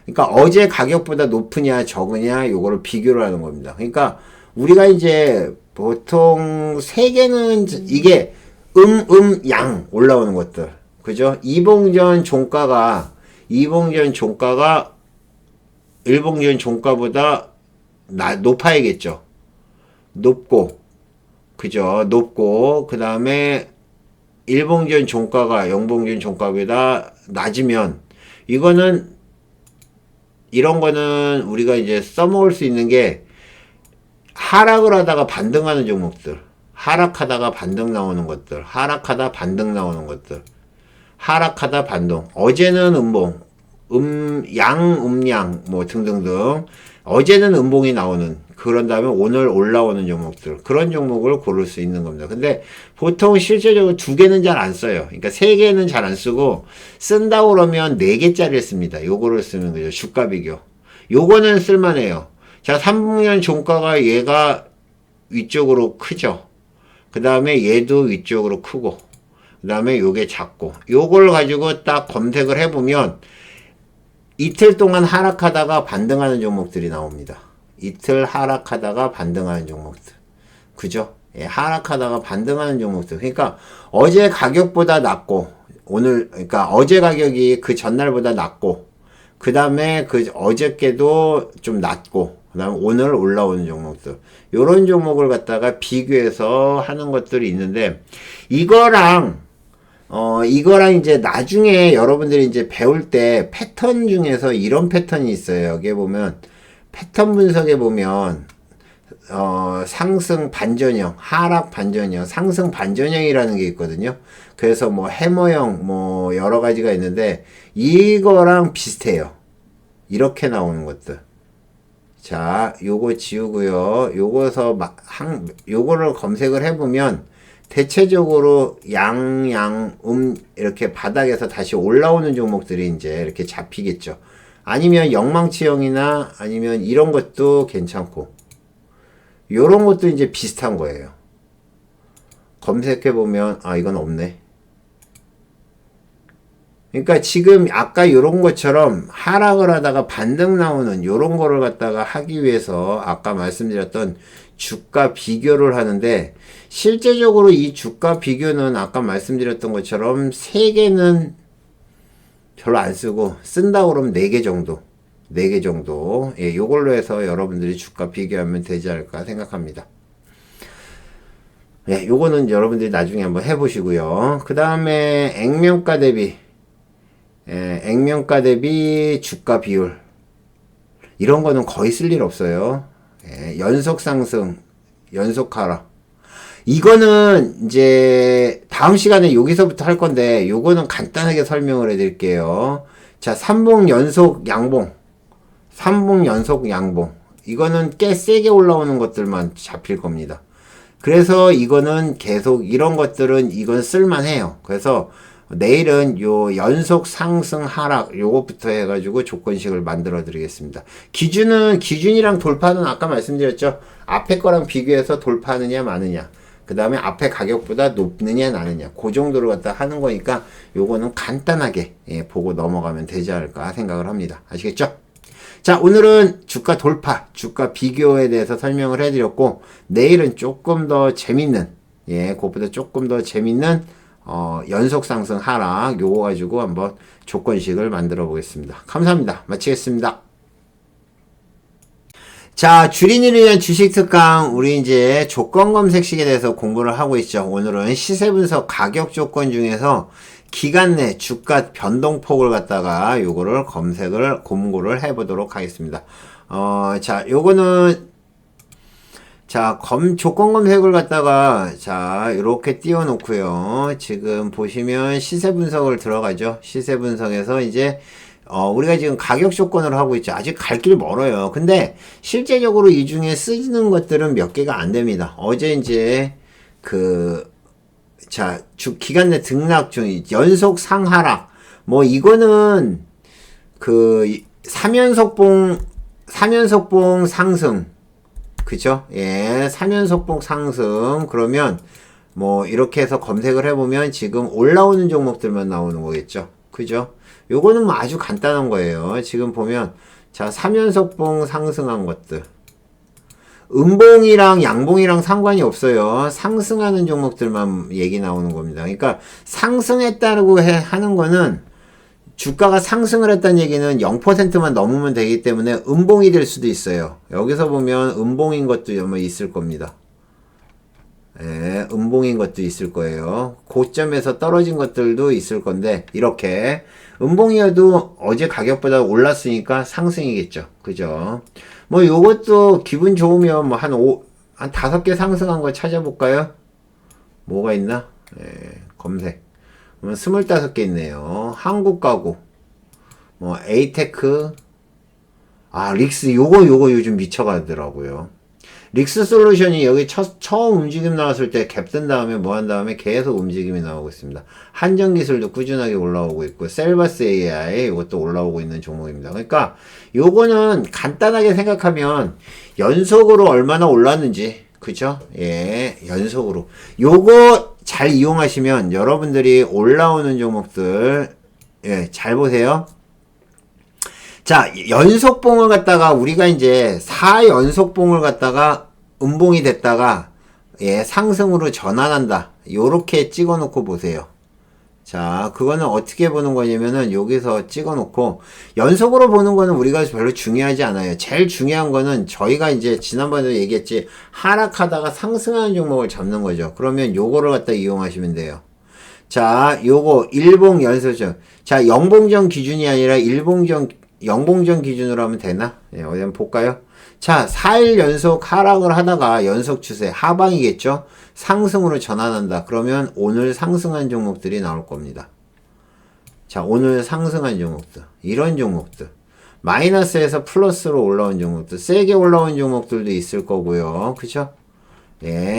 S1: 그러니까 어제 가격보다 높으냐 적으냐 요거를 비교를 하는 겁니다. 그러니까 우리가 이제 보통 세 개는 이게 양 올라오는 것들. 그죠? 이봉전 종가가 일봉전 종가보다 높아야겠죠. 높고 그죠? 높고 그 다음에 일봉전 종가가 영봉전 종가보다 낮으면 이거는 이런 거는 우리가 이제 써먹을 수 있는 게 하락을 하다가 반등하는 종목들, 하락하다가 반등 나오는 것들, 하락하다 반등 나오는 것들, 하락하다 반등. 어제는 음봉, 음량 뭐 등등등. 어제는 음봉이 나오는, 그런 다음에 오늘 올라오는 종목들, 그런 종목을 고를 수 있는 겁니다. 근데 보통 실제적으로 두 개는 잘 안 써요. 그러니까 세 개는 잘 안 쓰고, 쓴다고 그러면 네 개짜리를 씁니다. 요거를 쓰는 거죠. 주가 비교. 요거는 쓸만해요. 자, 3분년 종가가 얘가 위쪽으로 크죠. 그 다음에 얘도 위쪽으로 크고, 그 다음에 요게 작고, 요걸 가지고 딱 검색을 해보면, 이틀 동안 하락하다가 반등하는 종목들이 나옵니다. 이틀 하락하다가 반등하는 종목들. 그죠? 예, 하락하다가 반등하는 종목들. 그러니까 어제 가격보다 낮고, 그러니까 어제 가격이 그 전날보다 낮고, 그 다음에 그 어저께도 좀 낮고, 그 다음에 오늘 올라오는 종목들. 요런 종목을 갖다가 비교해서 하는 것들이 있는데, 이거랑 이제 나중에 여러분들이 이제 배울 때 패턴 중에서 이런 패턴이 있어요. 여기에 보면, 패턴 분석에 보면, 상승 반전형, 하락 반전형, 상승 반전형이라는 게 있거든요. 그래서 뭐 해머형, 뭐 여러 가지가 있는데, 이거랑 비슷해요. 이렇게 나오는 것들. 자, 요거 지우고요. 요거를 검색을 해보면, 대체적으로 이렇게 바닥에서 다시 올라오는 종목들이 이제 이렇게 잡히겠죠. 아니면 영망치형이나 아니면 이런 것도 괜찮고, 요런 것도 이제 비슷한 거예요. 검색해보면, 이건 없네. 그러니까 지금 아까 요런 것처럼 하락을 하다가 반등 나오는 요런 거를 갖다가 하기 위해서 아까 말씀드렸던 주가 비교를 하는데, 실제적으로 이 주가 비교는 아까 말씀드렸던 것처럼 3개는 별로 안 쓰고, 쓴다 그러면 4개 정도. 4개 정도. 예, 요걸로 해서 여러분들이 주가 비교하면 되지 않을까 생각합니다. 예, 요거는 여러분들이 나중에 한번 해보시고요. 그 다음에 액면가 대비. 액면가 대비 주가 비율. 이런 거는 거의 쓸 일 없어요. 연속 상승, 연속 하락. 이거는 이제 다음 시간에 여기서부터 할 건데 요거는 간단하게 설명을 해 드릴게요. 자, 3봉 연속 양봉. 3봉 연속 양봉. 이거는 꽤 세게 올라오는 것들만 잡힐 겁니다. 그래서 이거는 계속 이런 것들은 이건 쓸만해요. 그래서 내일은 요 연속 상승 하락 요것부터 해가지고 조건식을 만들어 드리겠습니다. 기준이랑 돌파는 아까 말씀드렸죠. 앞에 거랑 비교해서 돌파하느냐 마느냐. 그 다음에 앞에 가격보다 높느냐 낮느냐. 그 정도로 갖다 하는 거니까 요거는 간단하게 보고 넘어가면 되지 않을까 생각을 합니다. 아시겠죠? 자, 오늘은 주가 돌파, 주가 비교에 대해서 설명을 해드렸고, 내일은 조금 더 재밌는, 그것보다 조금 더 재밌는, 연속 상승 하락, 요거 가지고 한번 조건식을 만들어 보겠습니다. 감사합니다. 마치겠습니다. 자, 주린이를 위한 주식 특강, 우리 이제 조건 검색식에 대해서 공부를 하고 있죠. 오늘은 시세 분석 가격 조건 중에서 기간 내 주가 변동폭을 갖다가 요거를 공부를 해보도록 하겠습니다. 자, 요거는, 자, 조건 검색을 갖다가, 자, 요렇게 띄워놓고요. 지금 보시면 시세 분석을 들어가죠. 시세 분석에서 이제, 우리가 지금 가격 조건을 하고 있죠. 아직 갈 길 멀어요. 근데 실제적으로 이 중에 쓰이는 것들은 몇 개가 안 됩니다. 어제 이제, 자, 기간 내 등락 중, 연속 상하락. 뭐, 이거는, 3연속봉 상승. 그죠? 3연속봉 상승. 그러면, 뭐, 이렇게 해서 검색을 해보면 지금 올라오는 종목들만 나오는 거겠죠? 그죠? 요거는 뭐 아주 간단한 거예요. 지금 보면, 자, 3연속봉 상승한 것들. 음봉이랑 양봉이랑 상관이 없어요. 상승하는 종목들만 얘기 나오는 겁니다. 그러니까 상승했다고 하는 거는 주가가 상승을 했다는 얘기는 0%만 넘으면 되기 때문에 음봉이 될 수도 있어요. 여기서 보면 음봉인 것도 아마 있을 겁니다. 음봉인 것도 있을 거예요. 고점에서 떨어진 것들도 있을 건데 이렇게 음봉이어도 어제 가격보다 올랐으니까 상승이겠죠. 그죠? 뭐 요것도 기분 좋으면 뭐 한 5개 상승한 거 찾아볼까요? 뭐가 있나? 검색. 25개 있네요. 한국가구, 뭐 에이테크, 릭스 요거 요즘 미쳐가더라고요. 릭스 솔루션이 여기 처음 움직임 나왔을 때 갭 뜬 다음에 뭐 한 다음에 계속 움직임이 나오고 있습니다. 한전기술도 꾸준하게 올라오고 있고, 셀바스 AI 이것도 올라오고 있는 종목입니다. 그러니까 요거는 간단하게 생각하면 연속으로 얼마나 올랐는지, 그죠? 연속으로. 요거 잘 이용하시면 여러분들이 올라오는 종목들, 잘 보세요. 자, 연속봉을 갖다가 우리가 이제 4연속봉을 갖다가 음봉이 됐다가 상승으로 전환한다. 요렇게 찍어 놓고 보세요. 자, 그거는 어떻게 보는 거냐면은 여기서 찍어 놓고 연속으로 보는 거는 우리가 별로 중요하지 않아요. 제일 중요한 거는 저희가 이제 지난번에도 얘기했지 하락하다가 상승하는 종목을 잡는 거죠. 그러면 요거를 갖다 이용하시면 돼요. 자, 요거 일봉 연속점. 자, 영봉전 기준이 아니라 영봉전 기준으로 하면 되나? 어디 한번 볼까요? 자, 4일 연속 하락을 하다가 연속 추세 하방이겠죠? 상승으로 전환한다. 그러면 오늘 상승한 종목들이 나올 겁니다. 자, 오늘 상승한 종목들. 이런 종목들. 마이너스에서 플러스로 올라온 종목들. 세게 올라온 종목들도 있을 거고요. 그쵸?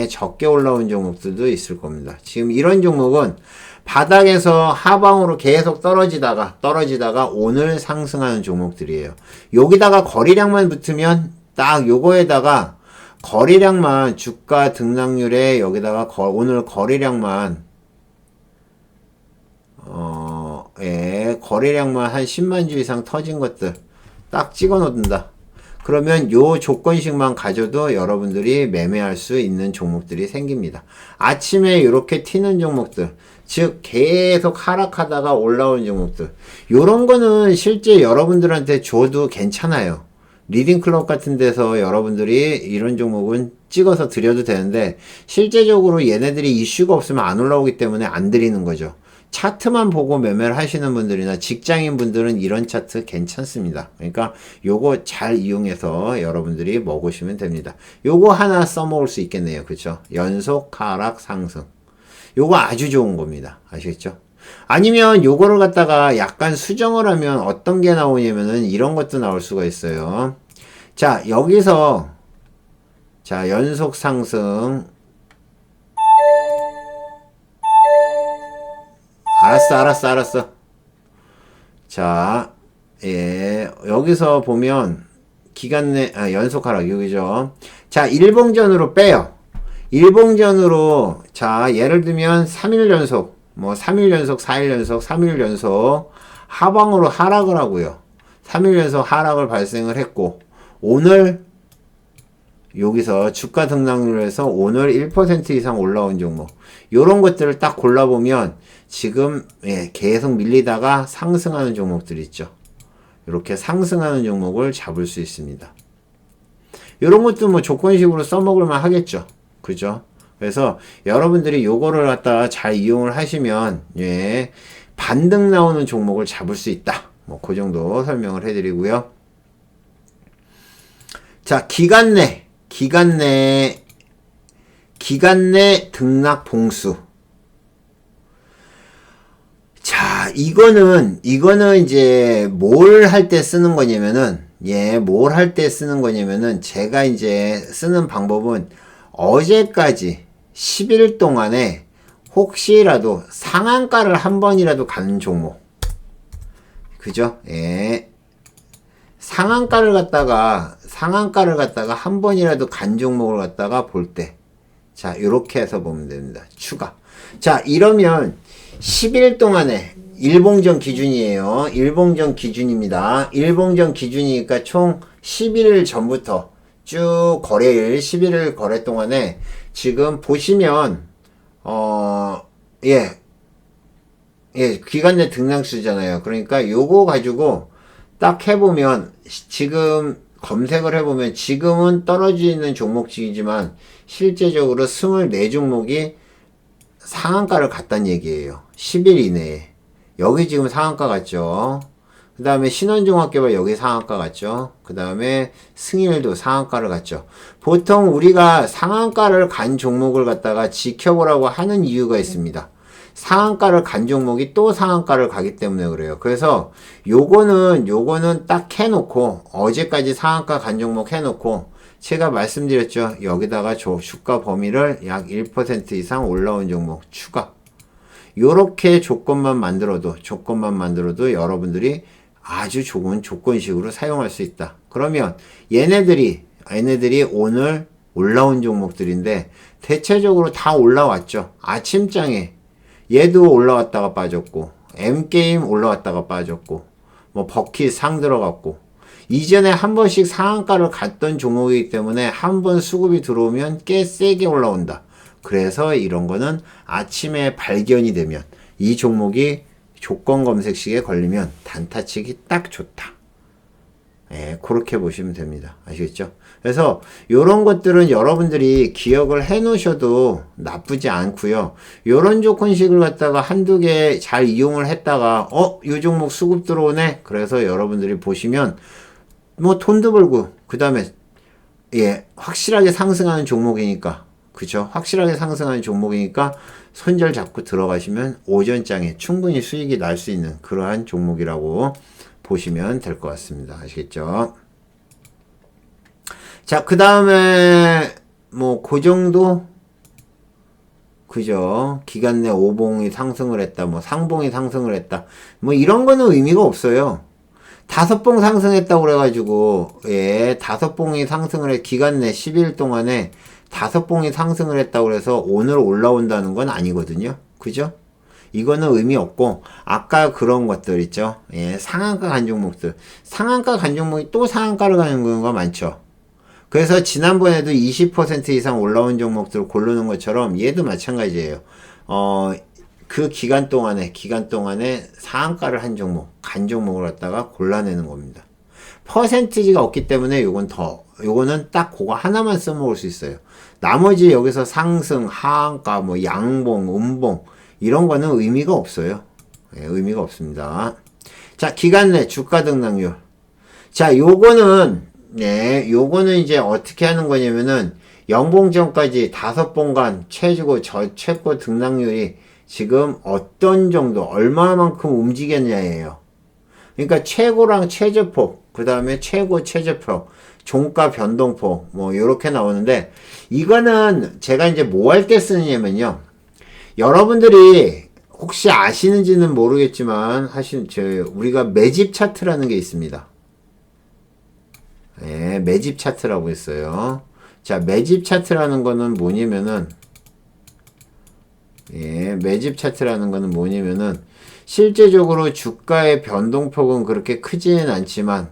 S1: 적게 올라온 종목들도 있을 겁니다. 지금 이런 종목은 바닥에서 하방으로 계속 떨어지다가 오늘 상승하는 종목들이에요. 여기다가 거래량만 붙으면 딱 요거에다가 거래량만 주가 등락률에 여기다가 오늘 거래량만 거래량만 한 10만 주 이상 터진 것들 딱 찍어 놓는다. 그러면 요 조건식만 가져도 여러분들이 매매할 수 있는 종목들이 생깁니다. 아침에 이렇게 튀는 종목들, 즉 계속 하락하다가 올라오는 종목들, 요런 거는 실제 여러분들한테 줘도 괜찮아요. 리딩클럽 같은 데서 여러분들이 이런 종목은 찍어서 드려도 되는데 실제적으로 얘네들이 이슈가 없으면 안 올라오기 때문에 안 드리는 거죠. 차트만 보고 매매를 하시는 분들이나 직장인 분들은 이런 차트 괜찮습니다. 그러니까 요거 잘 이용해서 여러분들이 먹으시면 됩니다. 요거 하나 써먹을 수 있겠네요. 그쵸? 연속 하락 상승. 요거 아주 좋은 겁니다. 아시겠죠? 아니면 요거를 갖다가 약간 수정을 하면 어떤 게 나오냐면은 이런 것도 나올 수가 있어요. 자, 여기서 자, 연속 상승. 알았어. 자, 예, 여기서 보면 기간 내 연속 하락 여기죠. 자, 일봉전으로 빼요. 일봉전으로 자, 예를 들면 3일 연속, 뭐 3일 연속, 4일 연속, 3일 연속 하방으로 하락을 하고요. 3일 연속 하락을 발생을 했고 오늘 여기서 주가 등락률에서 오늘 1% 이상 올라온 종목 요런 것들을 딱 골라보면 지금 예, 계속 밀리다가 상승하는 종목들 있죠. 이렇게 상승하는 종목을 잡을 수 있습니다. 요런 것도 뭐 조건식으로 써먹을만 하겠죠. 그죠? 그래서 여러분들이 요거를 갖다가 잘 이용을 하시면 예, 반등 나오는 종목을 잡을 수 있다. 뭐 그 정도 설명을 해드리고요. 자, 기간 내 등락 봉수. 자, 이거는 이제 뭘 할 때 쓰는 거냐면은 예, 뭘 할 때 쓰는 거냐면은 제가 이제 쓰는 방법은 어제까지 10일 동안에 혹시라도 상한가를 한 번이라도 가는 종목. 그죠? 예. 상한가를 갖다가 한 번이라도 간 종목을 갖다가 볼 때. 자, 요렇게 해서 보면 됩니다. 추가. 자, 이러면 10일 동안에 일봉전 기준이에요. 일봉전 기준입니다. 일봉전 기준이니까 총 11일 전부터 쭉 거래일 11일 거래 동안에 지금 보시면 기간 내 등락수잖아요. 그러니까 요거 가지고 딱 해보면 지금 검색을 해보면 지금은 떨어지는 종목이지만 실제적으로 24종목이 상한가를 갔단 얘기예요. 10일 이내에. 여기 지금 상한가 갔죠. 그 다음에 신원종합개발 여기 상한가 갔죠. 그 다음에 승일도 상한가를 갔죠. 보통 우리가 상한가를 간 종목을 갖다가 지켜보라고 하는 이유가 있습니다. 상한가를 간 종목이 또 상한가를 가기 때문에 그래요. 그래서 요거는 딱 해놓고 어제까지 상한가 간 종목 해놓고 제가 말씀드렸죠. 여기다가 주가 범위를 약 1% 이상 올라온 종목 추가. 요렇게 조건만 만들어도 여러분들이 아주 좋은 조건식으로 사용할 수 있다. 그러면 얘네들이 오늘 올라온 종목들인데 대체적으로 다 올라왔죠. 아침장에 얘도 올라왔다가 빠졌고 M게임 올라왔다가 빠졌고 뭐 버킷 상 들어갔고 이전에 한 번씩 상한가를 갔던 종목이기 때문에 한 번 수급이 들어오면 꽤 세게 올라온다. 그래서 이런 거는 아침에 발견이 되면 이 종목이 조건 검색식에 걸리면 단타치기 딱 좋다. 예, 그렇게 보시면 됩니다. 아시겠죠? 그래서 요런 것들은 여러분들이 기억을 해 놓으셔도 나쁘지 않고요. 요런 조건식을 갖다가 한두 개 잘 이용을 했다가 요 종목 수급 들어오네. 그래서 여러분들이 보시면 뭐 돈도 벌고 그다음에 예, 확실하게 상승하는 종목이니까 그쵸? 확실하게 상승하는 종목이니까 손절 잡고 들어가시면 오전장에 충분히 수익이 날 수 있는 그러한 종목이라고 보시면 될 것 같습니다. 아시겠죠? 자, 그 다음에 뭐 그 정도 그죠? 기간 내 오봉이 상승을 했다, 뭐 상봉이 상승을 했다, 뭐 이런 거는 의미가 없어요. 5봉 상승했다고 그래가지고 예, 5봉이 상승을 해 기간 내 10일 동안에 5봉이 상승을 했다고 그래서 오늘 올라온다는 건 아니거든요. 그죠? 이거는 의미 없고 아까 그런 것들 있죠. 예, 상한가 간 종목들. 상한가 간 종목이 또 상한가를 가는 경우가 많죠. 그래서 지난번에도 20% 이상 올라온 종목들을 고르는 것처럼 얘도 마찬가지예요. 그 기간 동안에 상한가를 한 종목, 간 종목을 갖다가 골라내는 겁니다. 퍼센티지가 없기 때문에 이건 더 요거는 딱 그거 하나만 써먹을 수 있어요. 나머지 여기서 상승, 하한가, 뭐 양봉, 음봉 이런 거는 의미가 없어요. 예, 의미가 없습니다. 자, 기간 내 주가 등락률. 자, 요거는 이제 어떻게 하는 거냐면은 연봉 전까지 5번간 최고 최고 등락률이 지금 어떤 정도 얼마만큼 움직였냐예요. 그러니까 최고랑 최저폭, 그 다음에 최고 최저폭, 종가 변동폭 뭐 요렇게 나오는데, 이거는 제가 이제 뭐 할 때 쓰느냐면요, 여러분들이 혹시 아시는지는 모르겠지만 우리가 매집 차트라는 게 있습니다. 예, 매집 차트라고 있어요. 자, 매집 차트라는 거는 뭐냐면은, 매집 차트라는 거는 뭐냐면은, 실제적으로 주가의 변동폭은 그렇게 크지는 않지만,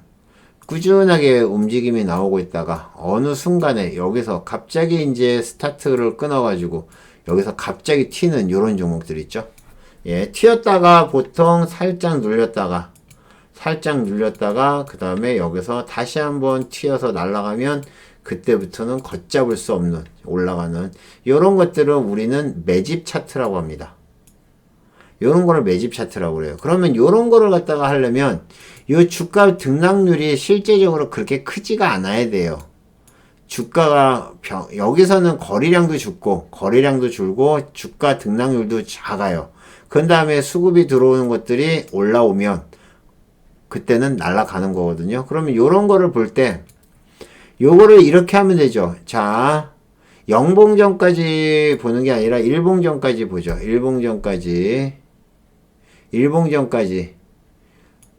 S1: 꾸준하게 움직임이 나오고 있다가, 어느 순간에 여기서 갑자기 이제 스타트를 끊어가지고, 여기서 갑자기 튀는 요런 종목들 있죠? 예, 튀었다가 보통 살짝 눌렸다가, 그 다음에 여기서 다시 한번 튀어서 날아가면 그때부터는 걷잡을 수 없는 올라가는 요런 것들은 우리는 매집 차트라고 합니다. 요런 거를 매집 차트라고 그래요. 그러면 요런 거를 갖다가 하려면 요 주가 등락률이 실제적으로 그렇게 크지가 않아야 돼요. 주가가 여기서는 거래량도 줄고 주가 등락률도 작아요. 그 다음에 수급이 들어오는 것들이 올라오면 그때는 날아가는 거거든요. 그러면 요런 거를 볼 때 요거를 이렇게 하면 되죠. 자, 영봉전까지 보는 게 아니라 일봉전까지 보죠. 일봉전까지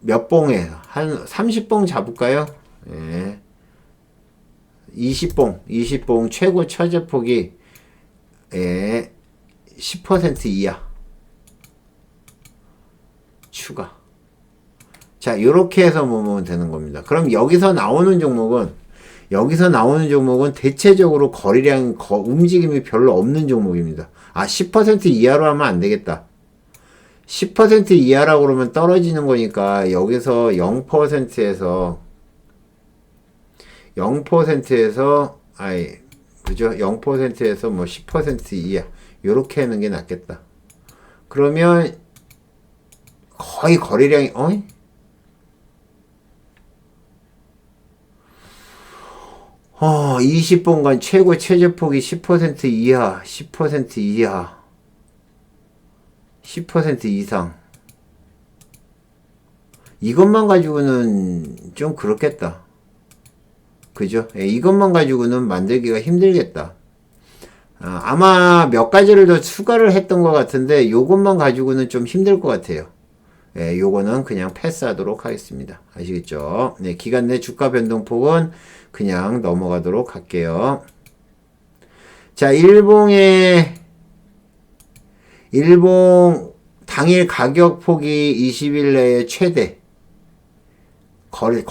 S1: 몇 봉에 한 30봉 잡을까요? 예. 20봉 최고 최저폭이 10% 이하 추가. 자, 요렇게 해서 보면 되는 겁니다. 그럼 여기서 나오는 종목은 대체적으로 움직임이 별로 없는 종목입니다. 10% 이하로 하면 안 되겠다. 10% 이하라고 그러면 떨어지는 거니까 여기서 0%에서 그죠? 0%에서 뭐 10% 이하 요렇게 하는 게 낫겠다. 그러면 거의 거래량이 20분간 최고 최저폭이 10% 이하, 10% 이하, 10% 이상. 이것만 가지고는 좀 그렇겠다. 그죠? 이것만 가지고는 만들기가 힘들겠다. 아마 몇 가지를 더 추가를 했던 것 같은데, 요것만 가지고는 좀 힘들 것 같아요. 요거는 그냥 패스하도록 하겠습니다. 아시겠죠? 네, 기간 내 주가 변동폭은 그냥 넘어가도록 할게요. 자, 일봉 당일 가격 폭이 20일 내에 최대 거래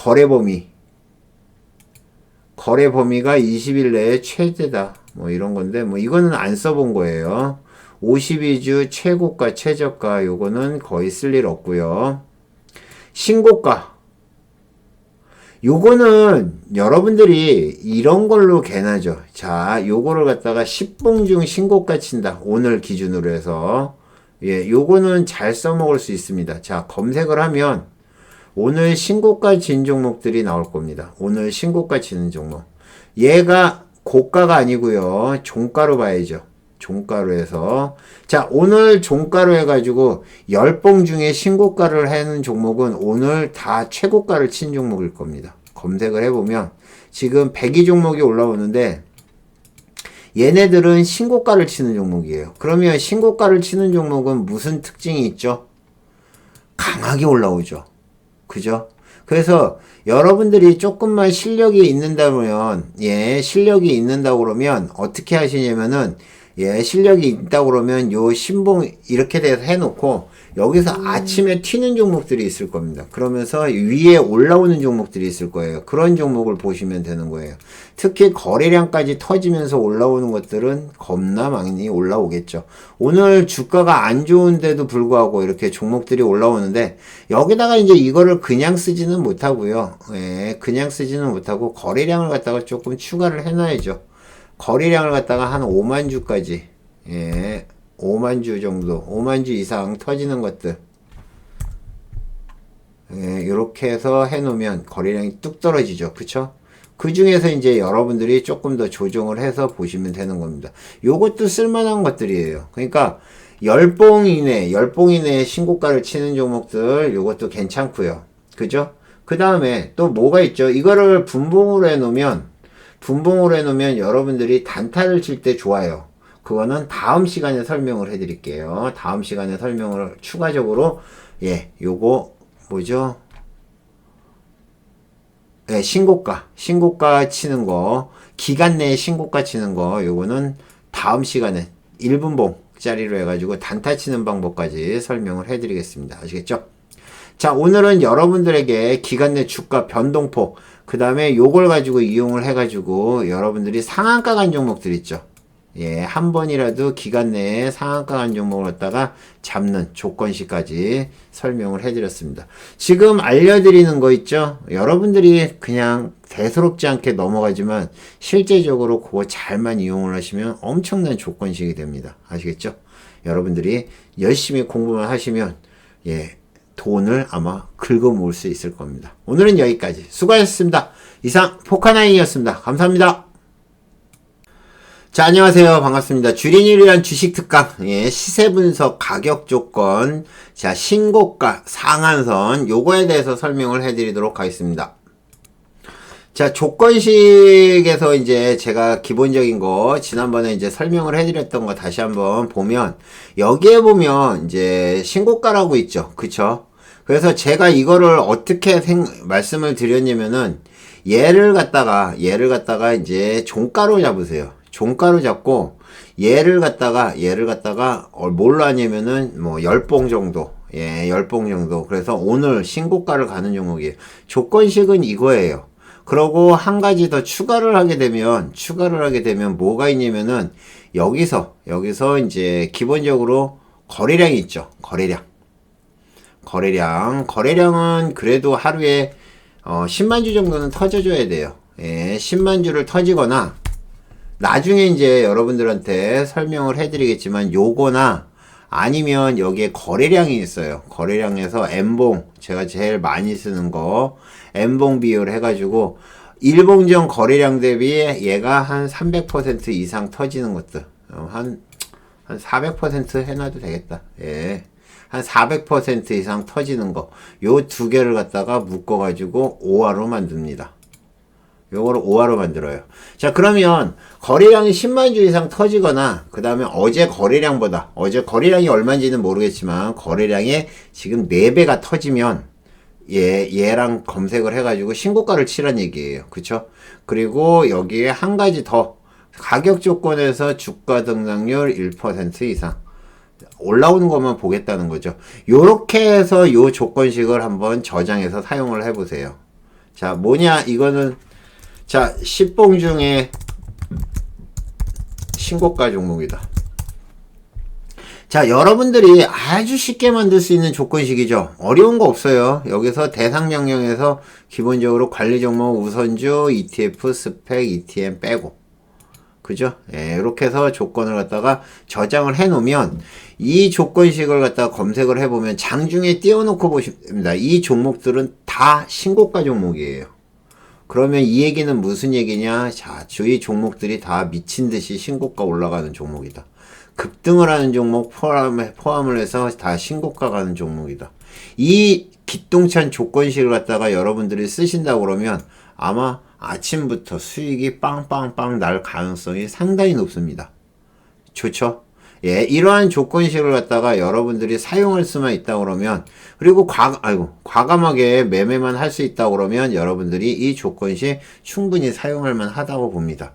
S1: 범위가 20일 내에 최대다. 뭐 이런 건데, 뭐 이거는 안 써본 거예요. 52주 최고가 최저가 요거는 거의 쓸 일 없고요. 신고가 요거는 여러분들이 이런 걸로 개나죠. 자, 요거를 갖다가 10봉 중 신고가 친다. 오늘 기준으로 해서 요거는 잘 써먹을 수 있습니다. 자, 검색을 하면 오늘 신고가 친 종목들이 나올 겁니다. 오늘 신고가 치는 종목. 얘가 고가가 아니고요. 종가로 봐야죠. 종가로 해서. 자, 오늘 종가로 해가지고 10봉 중에 신고가를 하는 종목은 오늘 다 최고가를 친 종목일 겁니다. 검색을 해보면 지금 102 종목이 올라오는데 얘네들은 신고가를 치는 종목이에요. 그러면 신고가를 치는 종목은 무슨 특징이 있죠? 강하게 올라오죠. 그죠? 그래서 여러분들이 조금만 실력이 있는다면, 실력이 있는다고 그러면 어떻게 하시냐면은 예, 실력이 있다 그러면 요 신봉 이렇게 돼서 해놓고 여기서 아침에 튀는 종목들이 있을 겁니다. 그러면서 위에 올라오는 종목들이 있을 거예요. 그런 종목을 보시면 되는 거예요. 특히 거래량까지 터지면서 올라오는 것들은 겁나 많이 올라오겠죠. 오늘 주가가 안 좋은데도 불구하고 이렇게 종목들이 올라오는데 여기다가 이제 이거를 그냥 쓰지는 못하고요. 예, 그냥 쓰지는 못하고 거래량을 갖다가 조금 추가를 해놔야죠. 거래량을 갖다가 한 5만 주까지, 예, 5만 주 정도, 5만 주 이상 터지는 것들, 예, 이렇게 해서 해놓으면 거래량이 뚝 떨어지죠. 그쵸? 그 중에서 이제 여러분들이 조금 더 조정을 해서 보시면 되는 겁니다. 요것도 쓸만한 것들이에요. 그러니까, 열봉 이내에 신고가를 치는 종목들, 요것도 괜찮고요. 그죠? 그 다음에 또 뭐가 있죠? 이거를 분봉으로 해놓으면 여러분들이 단타를 칠 때 좋아요. 그거는 다음 시간에 설명을 해드릴게요. 다음 시간에 설명을 추가적으로, 예, 요거, 뭐죠? 예, 신고가 치는 거, 기간 내에 신고가 치는 거, 요거는 다음 시간에 1분봉짜리로 해가지고 단타 치는 방법까지 설명을 해드리겠습니다. 아시겠죠? 자, 오늘은 여러분들에게 기간 내 주가 변동폭, 그 다음에 요걸 가지고 이용을 해가지고 여러분들이 상한가 간 종목들 있죠. 예, 한 번이라도 기간 내에 상한가 간 종목을 갖다가 잡는 조건시까지 설명을 해드렸습니다. 지금 알려드리는 거 있죠? 여러분들이 그냥 대수롭지 않게 넘어가지만 실제적으로 그거 잘만 이용을 하시면 엄청난 조건식이 됩니다. 아시겠죠? 여러분들이 열심히 공부만 하시면, 예, 돈을 아마 긁어모을 수 있을 겁니다. 오늘은 여기까지 수고하셨습니다. 이상 포카나인이었습니다. 감사합니다. 자, 안녕하세요. 반갑습니다. 주린이를 주식 특강, 예, 시세 분석, 가격 조건, 자, 신고가, 상한선, 요거에 대해서 설명을 해드리도록 하겠습니다. 자, 조건식에서 이제 제가 기본적인 거, 지난번에 이제 설명을 해드렸던 거 다시 한번 보면, 여기에 보면 이제 신고가라고 있죠. 그쵸? 그래서 제가 이거를 어떻게 말씀을 드렸냐면은, 얘를 갖다가 이제 종가로 잡으세요. 종가로 잡고, 얘를 갖다가 뭘로 하냐면은, 뭐, 10봉 정도. 예, 10봉 정도. 그래서 오늘 신고가를 가는 종목이에요. 조건식은 이거예요. 그러고 한 가지 더 추가를 하게 되면 뭐가 있냐면은, 여기서 이제 기본적으로 거래량이 있죠. 거래량은 그래도 하루에 10만 주 정도는 터져줘야 돼요. 예, 10만 주를 터지거나 나중에 이제 여러분들한테 설명을 해드리겠지만 요거나 아니면 여기에 거래량이 있어요. 거래량에서 N봉, 제가 제일 많이 쓰는 거 N봉 비율 해가지고 1봉 전 거래량 대비 얘가 한 300% 이상 터지는 것들, 한 400% 해놔도 되겠다. 예. 한 400% 이상 터지는 거, 요 두 개를 갖다가 묶어가지고 5화로 만듭니다. 요거를 5화로 만들어요. 자, 그러면 거래량이 10만 주 이상 터지거나, 그 다음에 어제 거래량이 얼마인지는 모르겠지만, 거래량의 지금 4배가 터지면, 얘랑 검색을 해가지고 신고가를 치란 얘기예요. 그쵸? 그리고 여기에 한 가지 더, 가격 조건에서 주가 등락률 1% 이상. 올라오는 것만 보겠다는 거죠. 요렇게 해서 요 조건식을 한번 저장해서 사용을 해보세요. 자, 뭐냐, 이거는, 자, 10봉 중에 신고가 종목이다. 자, 여러분들이 아주 쉽게 만들 수 있는 조건식이죠. 어려운 거 없어요. 여기서 대상 명령에서 기본적으로 관리 종목 우선주, ETF, 스펙, ETN 빼고. 그죠? 예, 이렇게 해서 조건을 갖다가 저장을 해 놓으면 이 조건식을 갖다가 검색을 해보면 장중에 띄워놓고 보십니다. 이 종목들은 다 신고가 종목이에요. 그러면 이 얘기는 무슨 얘기냐? 자, 이 종목들이 다 미친 듯이 신고가 올라가는 종목이다. 급등을 하는 종목 포함을 해서 다 신고가 가는 종목이다. 이 기똥찬 조건식을 갖다가 여러분들이 쓰신다고 그러면 아마 아침부터 수익이 빵빵빵 날 가능성이 상당히 높습니다. 좋죠? 예, 이러한 조건식을 갖다가 여러분들이 사용할 수만 있다 그러면, 그리고 과감하게 매매만 할 수 있다 그러면 여러분들이 이 조건식 충분히 사용할 만 하다고 봅니다.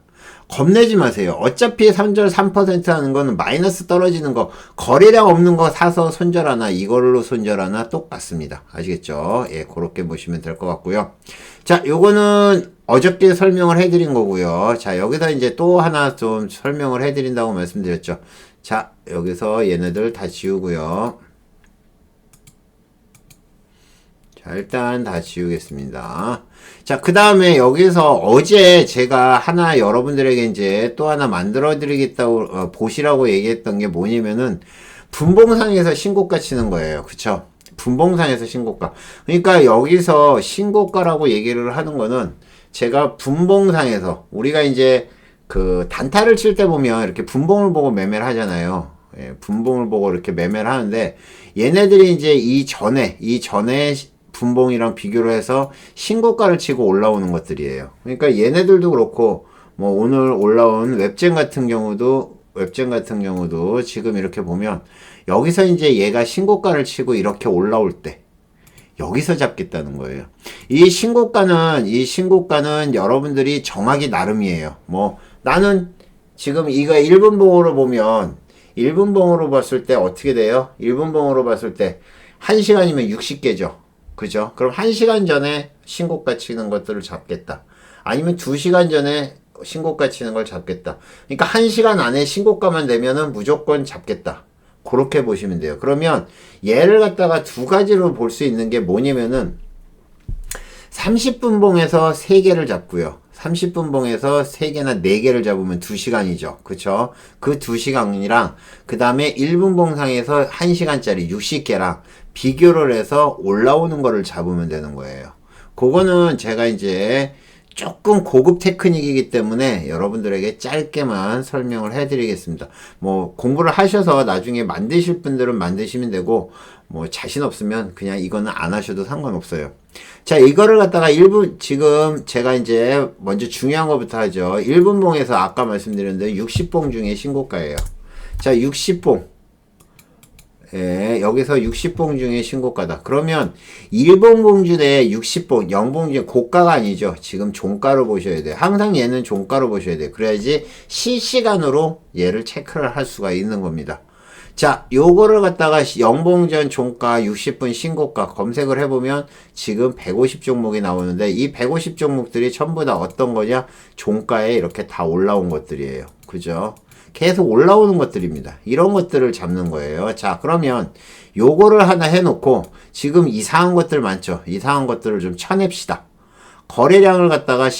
S1: 겁내지 마세요. 어차피 3절 3% 하는 거는 마이너스 떨어지는 거, 거래량 없는 거 사서 손절하나 이걸로 손절하나 똑같습니다. 아시겠죠? 예, 그렇게 보시면 될 것 같고요. 자, 요거는 어저께 설명을 해드린 거고요. 자, 여기서 이제 또 하나 좀 설명을 해드린다고 말씀드렸죠. 자, 여기서 얘네들 다 지우고요. 자, 일단 다 지우겠습니다. 자, 그 다음에 여기서 어제 제가 하나 여러분들에게 이제 또 하나 만들어 드리겠다고, 보시라고 얘기했던 게 뭐냐면은, 분봉상에서 신고가 치는 거예요. 그쵸? 분봉상에서 신고가. 그러니까 여기서 신고가라고 얘기를 하는 거는, 제가 분봉상에서, 우리가 이제 그 단타를 칠 때 보면 이렇게 분봉을 보고 매매를 하잖아요. 예, 분봉을 보고 이렇게 매매를 하는데, 얘네들이 이제 이전에 분봉이랑 비교를 해서 신고가를 치고 올라오는 것들이에요. 그러니까 얘네들도 그렇고 뭐 오늘 올라온 웹젠 같은 경우도 지금 이렇게 보면 여기서 이제 얘가 신고가를 치고 이렇게 올라올 때 여기서 잡겠다는 거예요. 이 신고가는 여러분들이 정하기 나름이에요. 뭐 나는 지금 이거 1분봉으로 보면 1분봉으로 봤을 때 어떻게 돼요? 1분봉으로 봤을 때 1시간이면 60개죠. 그죠? 그럼 1시간 전에 신고가 치는 것들을 잡겠다. 아니면 2시간 전에 신고가 치는 걸 잡겠다. 그러니까 1시간 안에 신고가만 되면은 무조건 잡겠다. 그렇게 보시면 돼요. 그러면 얘를 갖다가 두 가지로 볼 수 있는 게 뭐냐면은 30분 봉에서 3개를 잡고요. 30분 봉에서 3개나 4개를 잡으면 2시간이죠. 그쵸? 그 2시간이랑 그 다음에 1분 봉상에서 1시간짜리 60개랑 비교를 해서 올라오는 거를 잡으면 되는 거예요. 그거는 제가 이제 조금 고급 테크닉이기 때문에 여러분들에게 짧게만 설명을 해드리겠습니다. 뭐 공부를 하셔서 나중에 만드실 분들은 만드시면 되고 뭐 자신 없으면 그냥 이거는 안 하셔도 상관없어요. 자, 이거를 갖다가 1분, 지금 제가 이제 먼저 중요한 것부터 하죠. 1분봉에서 아까 말씀드렸는데 60봉 중에 신고가예요. 자, 60봉. 예, 여기서 60봉 중에 신고가다. 그러면 1봉 봉준에 60봉, 0봉 중에 고가가 아니죠. 지금 종가로 보셔야 돼요. 항상 얘는 종가로 보셔야 돼요. 그래야지 실시간으로 얘를 체크를 할 수가 있는 겁니다. 자, 요거를 갖다가 0봉전 종가 60분 신고가 검색을 해보면 지금 150 종목이 나오는데 이 150 종목들이 전부 다 어떤 거냐? 종가에 이렇게 다 올라온 것들이에요. 그죠? 계속 올라오는 것들입니다. 이런 것들을 잡는 거예요. 자, 그러면 요거를 하나 해놓고 지금 이상한 것들 많죠. 이상한 것들을 좀 쳐냅시다. 거래량을 갖다가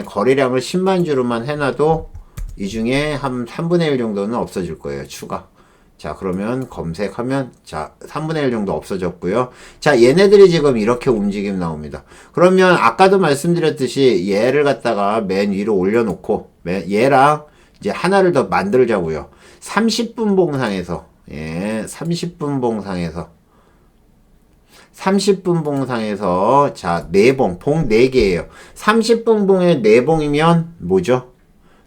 S1: 거래량을 10만 주로만 해놔도 이 중에 한 3분의 1 정도는 없어질 거예요. 추가. 자, 그러면 검색하면 자 3분의 1 정도 없어졌고요. 자, 얘네들이 지금 이렇게 움직임 나옵니다. 그러면 아까도 말씀드렸듯이 얘를 갖다가 맨 위로 올려놓고 얘랑 이제 하나를 더 만들자고요. 30분 봉상에서 30분 봉상에서 자 4봉 봉 4개예요. 30분 봉에 4봉이면 뭐죠?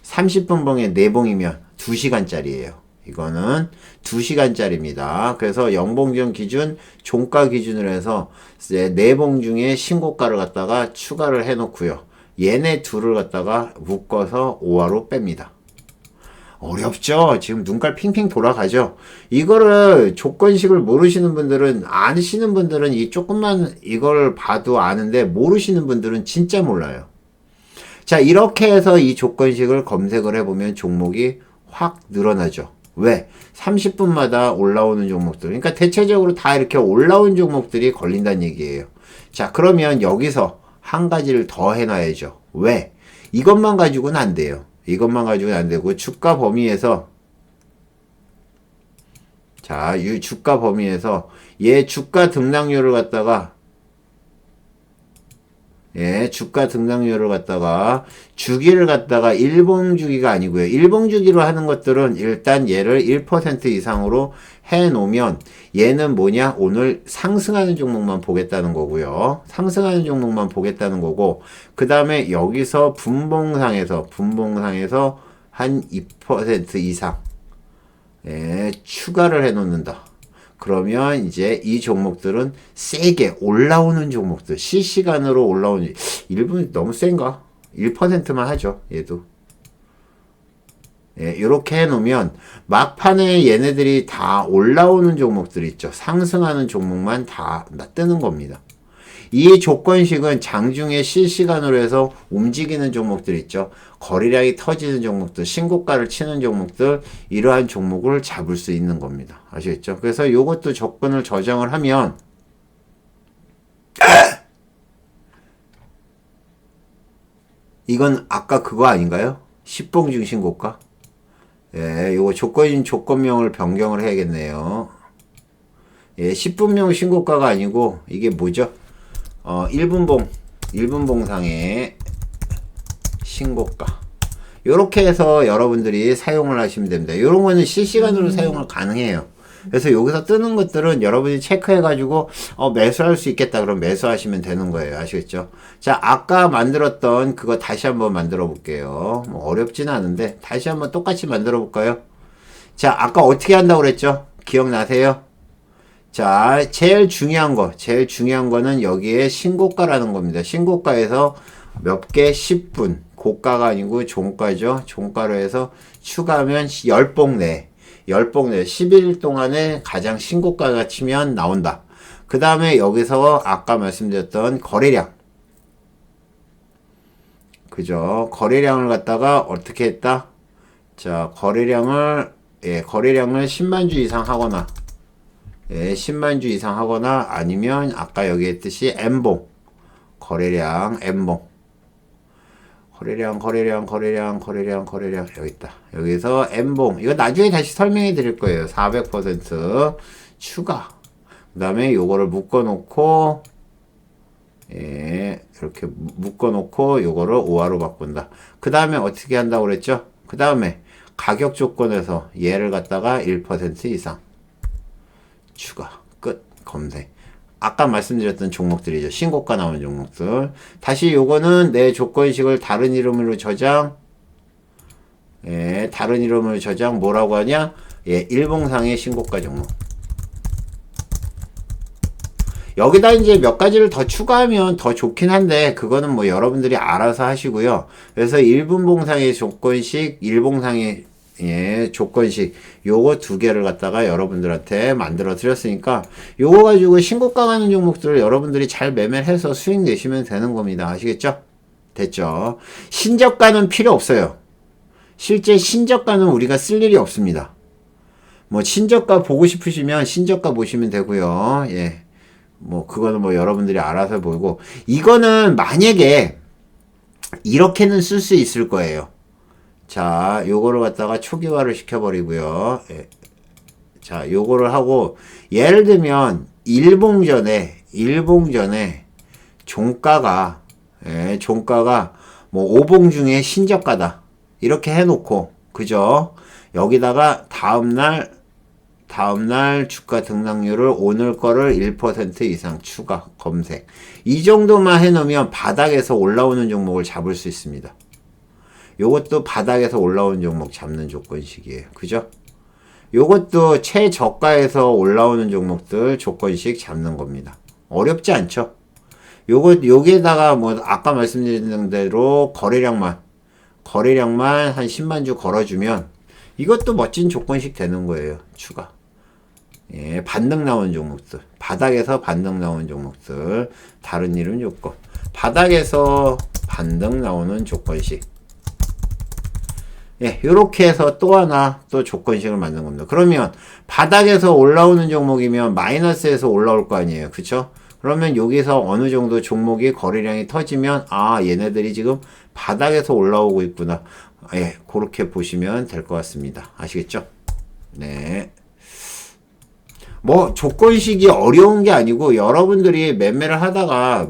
S1: 30분 봉에 4봉이면 2시간짜리예요. 이거는 2시간짜리입니다. 그래서 0봉전 기준, 종가 기준으로 해서 4봉 중에 신고가를 갖다가 추가를 해놓고요. 얘네 둘을 갖다가 묶어서 5화로 뺍니다. 어렵죠? 지금 눈깔 핑핑 돌아가죠? 이거를 조건식을 모르시는 분들은, 아시는 분들은 이 조금만 이걸 봐도 아는데 모르시는 분들은 진짜 몰라요. 자, 이렇게 해서 이 조건식을 검색을 해보면 종목이 확 늘어나죠. 왜? 30분마다 올라오는 종목들. 그러니까 대체적으로 다 이렇게 올라온 종목들이 걸린다는 얘기예요. 자, 그러면 여기서 한 가지를 더 해놔야죠. 왜? 이것만 가지고는 안 돼요. 이것만 가지고는 안 되고, 주가 범위에서, 자, 이 주가 범위에서, 얘 주가 등락률을 갖다가, 주가 등락률을 갖다가 주기를 갖다가 일봉 주기가 아니고요. 일봉 주기로 하는 것들은 일단 얘를 1% 이상으로 해 놓으면 얘는 뭐냐? 오늘 상승하는 종목만 보겠다는 거고요. 상승하는 종목만 보겠다는 거고, 그 다음에 여기서 분봉상에서 한 2% 이상 추가를 해 놓는다. 그러면 이제 이 종목들은 세게 올라오는 종목들, 실시간으로 올라오는, 1분 너무 센가? 1%만 하죠, 얘도. 예, 이렇게 해놓으면 막판에 얘네들이 다 올라오는 종목들 있죠. 상승하는 종목만 다 뜨는 겁니다. 이 조건식은 장중에 실시간으로 해서 움직이는 종목들 있죠. 거래량이 터지는 종목들, 신고가를 치는 종목들, 이러한 종목을 잡을 수 있는 겁니다. 아시겠죠? 그래서 이것도 조건을 저장을 하면 이건 아까 그거 아닌가요? 10봉중 신고가? 예, 요거 조건명을 변경을 해야겠네요. 예, 10분명 신고가가 아니고 이게 뭐죠? 1분봉상의 신고가. 요렇게 해서 여러분들이 사용을 하시면 됩니다. 요런 거는 실시간으로 사용을 가능해요. 그래서 여기서 뜨는 것들은 여러분이 체크해가지고 매수할 수 있겠다 그럼 매수하시면 되는 거예요. 아시겠죠? 자, 아까 만들었던 그거 다시 한번 만들어 볼게요. 뭐 어렵지는 않은데 다시 한번 똑같이 만들어 볼까요? 자, 아까 어떻게 한다고 그랬죠? 기억나세요? 자, 제일 중요한 거는 여기에 신고가라는 겁니다. 신고가에서 몇 개 10분, 고가가 아니고 종가죠. 종가로 해서 추가하면 10봉 내. 10봉 내 11일 동안에 가장 신고가가 치면 나온다. 그 다음에 여기서 아까 말씀드렸던 거래량. 그죠? 거래량을 갖다가 어떻게 했다? 자, 거래량을 10만 주 이상 하거나, 10만 주 이상 하거나 아니면 아까 여기 했듯이 M봉. 거래량, M봉. 거래량 여기 있다. 여기서 M봉 이거 나중에 다시 설명해 드릴 거예요. 400% 추가. 그 다음에 요거를 묶어 놓고 이렇게 묶어 놓고 요거를 5화로 바꾼다. 그 다음에 어떻게 한다고 그랬죠? 그 다음에 가격 조건에서 얘를 갖다가 1% 이상 추가. 끝. 검색. 아까 말씀드렸던 종목들이죠. 신고가 나오는 종목들. 다시 요거는 내 조건식을 다른 이름으로 저장. 다른 이름으로 저장 뭐라고 하냐? 일봉상의 신고가 종목. 여기다 이제 몇 가지를 더 추가하면 더 좋긴 한데 그거는 뭐 여러분들이 알아서 하시고요. 그래서 일분봉상의 조건식, 일봉상의 조건식 요거 두 개를 갖다가 여러분들한테 만들어 드렸으니까 요거 가지고 신고가 가는 종목들을 여러분들이 잘 매매를 해서 수익 내시면 되는 겁니다. 아시겠죠? 됐죠? 신저가는 필요 없어요. 실제 신저가는 우리가 쓸 일이 없습니다. 뭐 신저가 보고 싶으시면 신저가 보시면 되고요. 뭐 그거는 뭐 여러분들이 알아서 보고 이거는 만약에 이렇게는 쓸 수 있을 거예요. 자, 요거를 갖다가 초기화를 시켜버리고요. 자, 요거를 하고, 예를 들면, 일봉전에, 종가가, 뭐, 5봉 중에 신저가다. 이렇게 해놓고, 그죠? 여기다가 다음날 주가 등락률을 오늘 거를 1% 이상 추가, 검색. 이 정도만 해놓으면 바닥에서 올라오는 종목을 잡을 수 있습니다. 요것도 바닥에서 올라오는 종목 잡는 조건식이에요. 그죠? 요것도 최저가에서 올라오는 종목들 조건식 잡는 겁니다. 어렵지 않죠? 여기에다가 뭐, 아까 말씀드린 대로 거래량만 한 10만 주 걸어주면 이것도 멋진 조건식 되는 거예요. 추가. 반등 나오는 종목들. 바닥에서 반등 나오는 종목들. 다른 이름 조건. 바닥에서 반등 나오는 조건식. 요렇게 해서 또 하나 또 조건식을 만든 겁니다. 그러면 바닥에서 올라오는 종목이면 마이너스에서 올라올 거 아니에요. 그쵸? 그러면 여기서 어느 정도 종목이 거래량이 터지면 얘네들이 지금 바닥에서 올라오고 있구나. 그렇게 보시면 될 것 같습니다. 아시겠죠? 네. 뭐 조건식이 어려운 게 아니고 여러분들이 매매를 하다가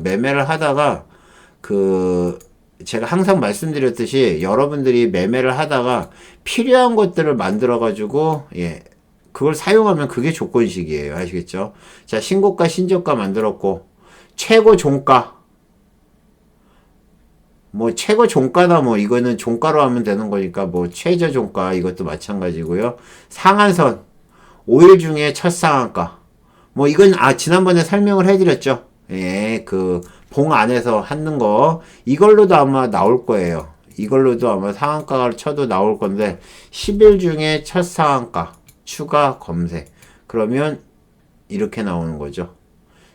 S1: 제가 항상 말씀드렸듯이 여러분들이 매매를 하다가 필요한 것들을 만들어 가지고 그걸 사용하면 그게 조건식이에요. 아시겠죠? 자, 신고가 신저가 만들었고 최고 종가 뭐 최고 종가나 뭐 이거는 종가로 하면 되는 거니까 뭐 최저 종가 이것도 마찬가지고요. 상한선 5일 중에 첫 상한가 뭐 이건 지난번에 설명을 해드렸죠. 그 봉 안에서 하는 거 이걸로도 아마 나올 거예요. 이걸로도 아마 상한가를 쳐도 나올 건데 10일 중에 첫 상한가 추가 검색 그러면 이렇게 나오는 거죠.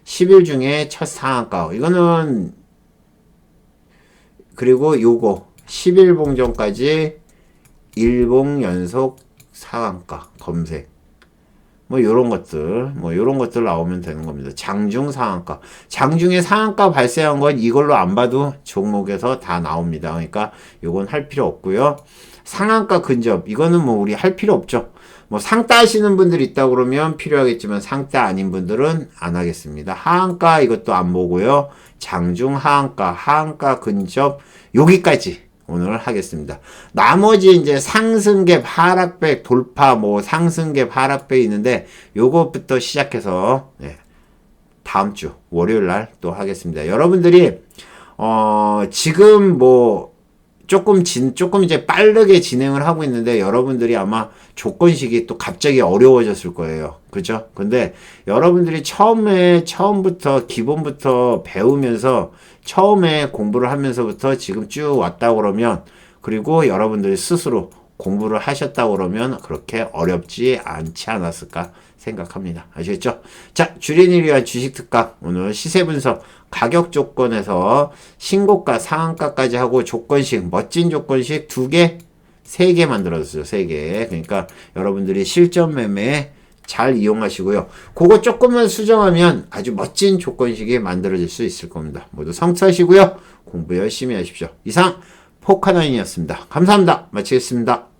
S1: 10일 중에 첫 상한가 이거는 그리고 요거 10일 봉전까지 일봉 연속 상한가 검색 뭐 요런 것들 나오면 되는 겁니다. 장중 상한가 장중에 상한가 발생한 건 이걸로 안 봐도 종목에서 다 나옵니다. 그러니까 요건 할 필요 없고요. 상한가 근접 이거는 뭐 우리 할 필요 없죠. 뭐 상따 하시는 분들 있다 그러면 필요하겠지만 상따 아닌 분들은 안 하겠습니다. 하한가 이것도 안 보고요. 장중 하한가 근접 여기까지 오늘 하겠습니다. 나머지 이제 상승갭 하락백 돌파 뭐 상승갭 하락백 있는데 요것부터 시작해서 다음 주 월요일 날 또 하겠습니다. 여러분들이 지금 뭐 조금 이제 빠르게 진행을 하고 있는데 여러분들이 아마 조건식이 또 갑자기 어려워졌을 거예요. 그죠? 근데 여러분들이 처음부터 기본부터 배우면서 처음에 공부를 하면서부터 지금 쭉 왔다 그러면 그리고 여러분들이 스스로 공부를 하셨다 그러면 그렇게 어렵지 않지 않았을까 생각합니다. 아시겠죠? 자, 주린이를 위한 주식 특강 오늘 시세 분석 가격 조건에서 신고가 상한가까지 하고 조건식 멋진 조건식 2개 3개 만들어줬어요. 3개. 그러니까 여러분들이 실전 매매 잘 이용하시고요. 그거 조금만 수정하면 아주 멋진 조건식이 만들어질 수 있을 겁니다. 모두 성투하시고요. 공부 열심히 하십시오. 이상 포카나인이었습니다. 감사합니다. 마치겠습니다.